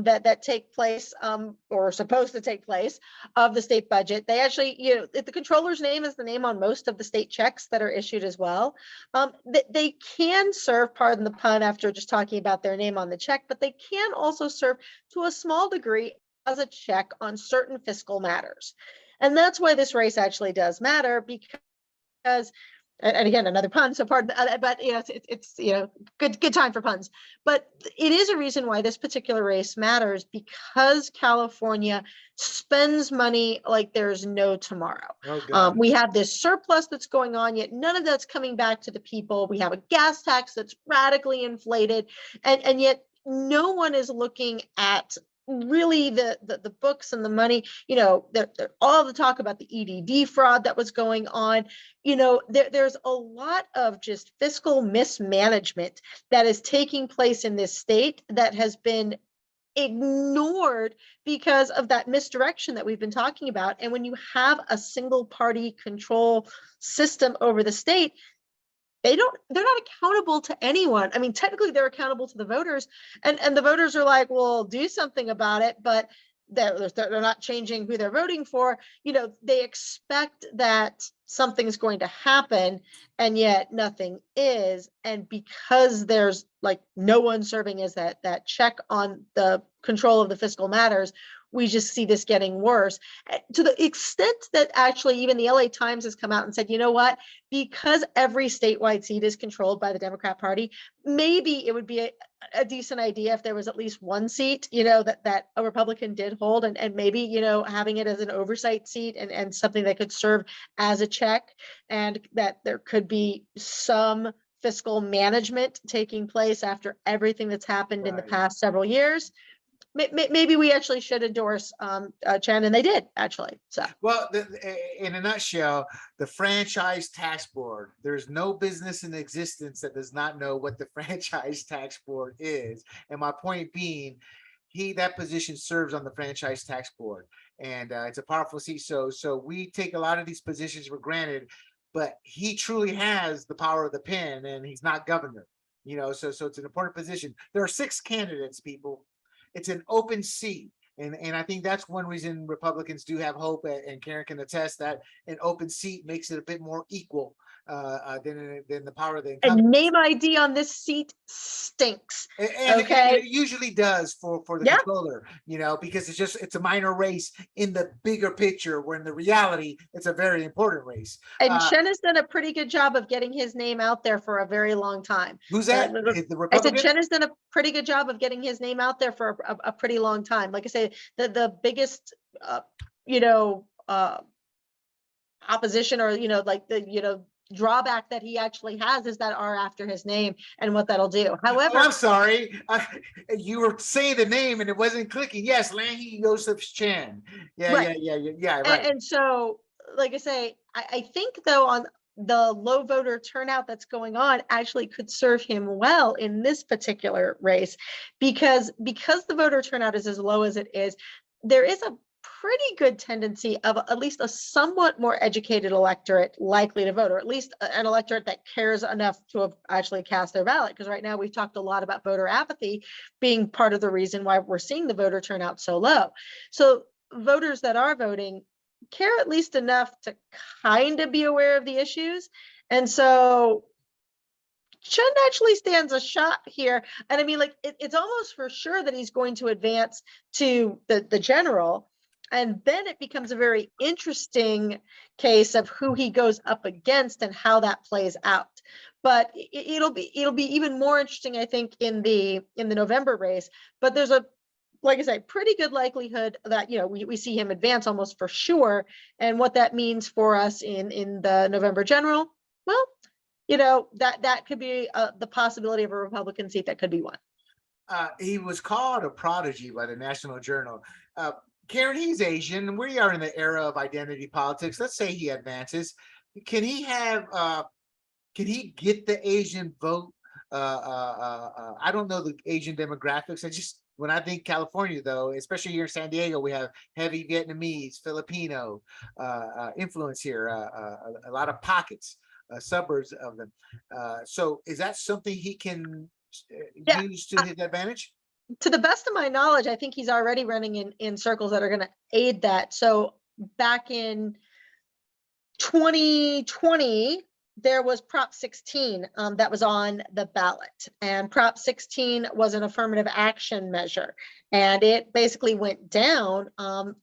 that take place or are supposed to take place of the state budget. They actually, the controller's name is the name on most of the state checks that are issued as well. They can serve, pardon the pun, after just talking about their name on the check, but they can also serve to a small degree as a check on certain fiscal matters. And that's why this race actually does matter, because and again, another pun, so pardon, but it's good time for puns. But it is a reason why this particular race matters, because California spends money like there's no tomorrow. We have this surplus that's going on, yet none of that's coming back to the people. We have a gas tax that's radically inflated, and yet no one is looking at really the books and the money. All the talk about the EDD fraud that was going on. There's a lot of just fiscal mismanagement that is taking place in this state that has been ignored because of that misdirection that we've been talking about. And when you have a single party control system over the state, they're not accountable to anyone. I mean, technically they're accountable to the voters, and the voters are like, well, do something about it, but they're not changing who they're voting for. They expect that something's going to happen, and yet nothing is. And because there's like no one serving as that check on the control of the fiscal matters, we just see this getting worse, to the extent that actually even the LA Times has come out and said, you know what, because every statewide seat is controlled by the Democrat Party, maybe it would be a decent idea if there was at least one seat, that a Republican did hold, and maybe, having it as an oversight seat and something that could serve as a check, and that there could be some fiscal management taking place after everything that's happened in the past several years. Maybe we actually should endorse Chen, and they did actually. So, well, in a nutshell, the franchise tax board, there's no business in existence that does not know what the franchise tax board is. And my point being, that position serves on the franchise tax board, and it's a powerful seat. So we take a lot of these positions for granted, but he truly has the power of the pen, and he's not governor. So it's an important position. There are 6 candidates, people. It's an open seat. And I think that's one reason Republicans do have hope, and Karen can attest that an open seat makes it a bit more equal than the power of the incumbent. And name ID on this seat stinks. And okay, it usually does for the controller, because it's a minor race in the bigger picture, where in the reality it's a very important race. And Chen has done a pretty good job of getting his name out there for a very long time. Who's that? The Republican? I said Chen has done a pretty good job of getting his name out there for a pretty long time. Like I say, the biggest opposition, or like the drawback that he actually has is that R after his name and what that'll do. However, I'm sorry, you were saying the name and it wasn't clicking. Yes, Lanhee Joseph Chen. Yeah, right. Yeah. Right. And so, like I say, I think though, on the low voter turnout that's going on, actually could serve him well in this particular race, because the voter turnout is as low as it is. There is a pretty good tendency of at least a somewhat more educated electorate likely to vote, or at least an electorate that cares enough to have actually cast their ballot. Because right now we've talked a lot about voter apathy being part of the reason why we're seeing the voter turnout so low. So voters that are voting care at least enough to kind of be aware of the issues. And so Chen actually stands a shot here. And I mean, like, it's almost for sure that he's going to advance to the general. And then it becomes a very interesting case of who he goes up against and how that plays out. But it'll be even more interesting, I think, in the November race. But there's like I say, pretty good likelihood that we see him advance almost for sure. And what that means for us in the November general, well, that could be the possibility of a Republican seat that could be won. He was called a prodigy by the National Journal. Karen, he's Asian. We are in the era of identity politics. Let's say he advances. Can he get the Asian vote? I don't know the Asian demographics. When I think California, though, especially here in San Diego, we have heavy Vietnamese, Filipino influence here, a lot of pockets, suburbs of them. So is that something he can use to his advantage? To the best of my knowledge, I think he's already running in circles that are going to aid that. So back in 2020, there was Prop 16 that was on the ballot, and Prop 16 was an affirmative action measure, and it basically went down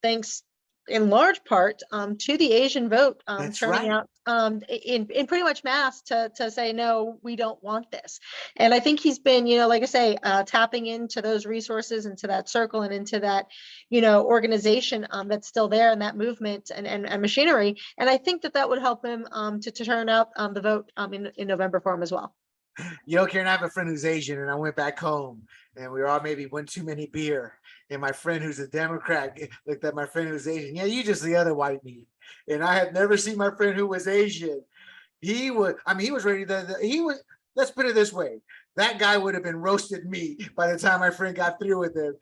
thanks in large part to the Asian vote That's turning right. out in pretty much mass to say, no, we don't want this. And I think he's been, like I say, tapping into those resources, into that circle, and into that, organization that's still there, and that movement and machinery. And I think that would help him to turn out the vote in November for him as well. Karen, I have a friend who's Asian, and I went back home, and we were all maybe one too many beer. And my friend who's a Democrat looked at my friend who's Asian. Yeah, you just the other white meat. And I had never seen my friend who was Asian. He was ready to, let's put it this way. That guy would have been roasted meat by the time my friend got through with him.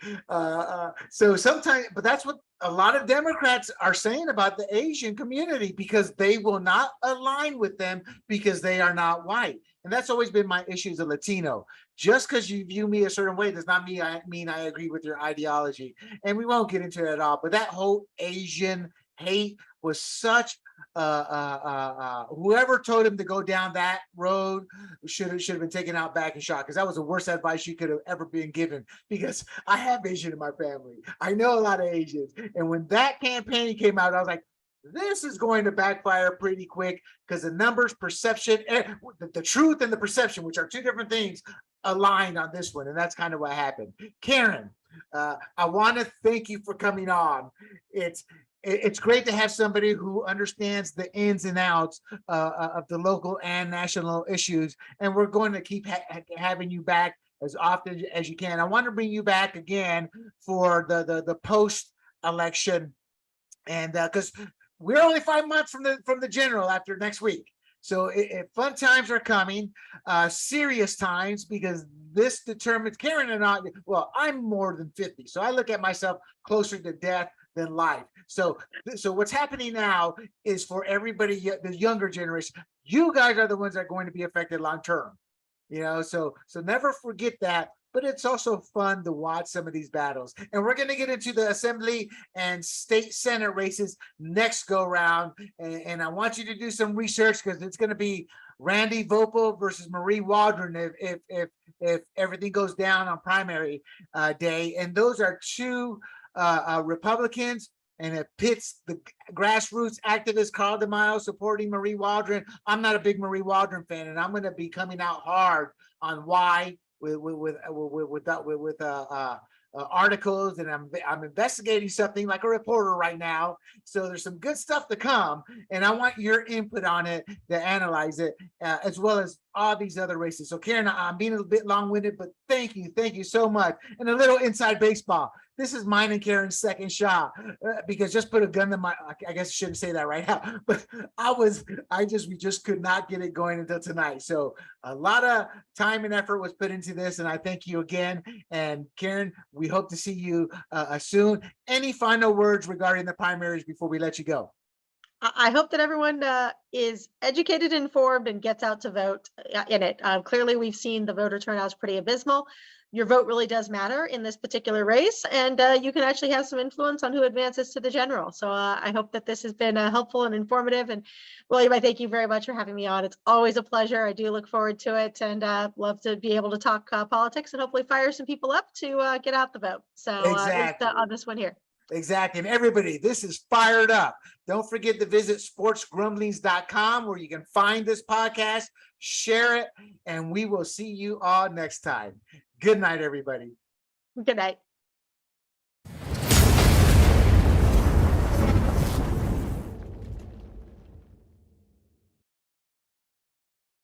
So sometimes, but that's what a lot of Democrats are saying about the Asian community, because they will not align with them because they are not white. And that's always been my issue as a Latino. Just because you view me a certain way does not mean I agree with your ideology. And we won't get into it at all. But that whole Asian hate was such whoever told him to go down that road should have been taken out back and shot, because that was the worst advice you could have ever been given, because I have Asian in my family. I know a lot of Asians. And when that campaign came out, I was like, this is going to backfire pretty quick, because the numbers, perception, the truth and the perception, which are two different things, aligned on this one. And that's kind of what happened. Karen, I want to thank you for coming on. It's great to have somebody who understands the ins and outs of the local and national issues. And we're going to keep having you back as often as you can. I want to bring you back again for the post-election, and because we're only 5 months from the general after next week. So fun times are coming, serious times, because this determines Karen and I. Well, I'm more than 50, so I look at myself closer to death than life. So what's happening now is for everybody, the younger generation. You guys are the ones that are going to be affected long term. So never forget that. But it's also fun to watch some of these battles. And we're going to get into the assembly and state senate races next go round. And I want you to do some research, because it's going to be Randy Vopel versus Marie Waldron if everything goes down on primary day. And those are two Republicans, and it pits the grassroots activist Carl DeMaio supporting Marie Waldron. I'm not a big Marie Waldron fan, and I'm going to be coming out hard on why with articles, and I'm investigating something like a reporter right now. So there's some good stuff to come, and I want your input on it to analyze it, as well as all these other races. So Karen, I'm being a bit long-winded, but thank you so much. And a little inside baseball. This is mine and Karen's second shot, because just put a gun to my, I guess I shouldn't say that right now, but we just could not get it going until tonight. So a lot of time and effort was put into this, and I thank you again. And Karen, we hope to see you soon. Any final words regarding the primaries before we let you go? I hope that everyone is educated, informed, and gets out to vote in it. Clearly, we've seen the voter turnout is pretty abysmal. Your vote really does matter in this particular race, and you can actually have some influence on who advances to the general. So I hope that this has been helpful and informative. And William, I thank you very much for having me on. It's always a pleasure. I do look forward to it, and love to be able to talk politics and hopefully fire some people up to get out the vote. So Exactly. on this one here. Exactly. And everybody, this is Fired Up. Don't forget to visit sportsgrumblings.com, where you can find this podcast, share it, and we will see you all next time. Good night, everybody. Good night.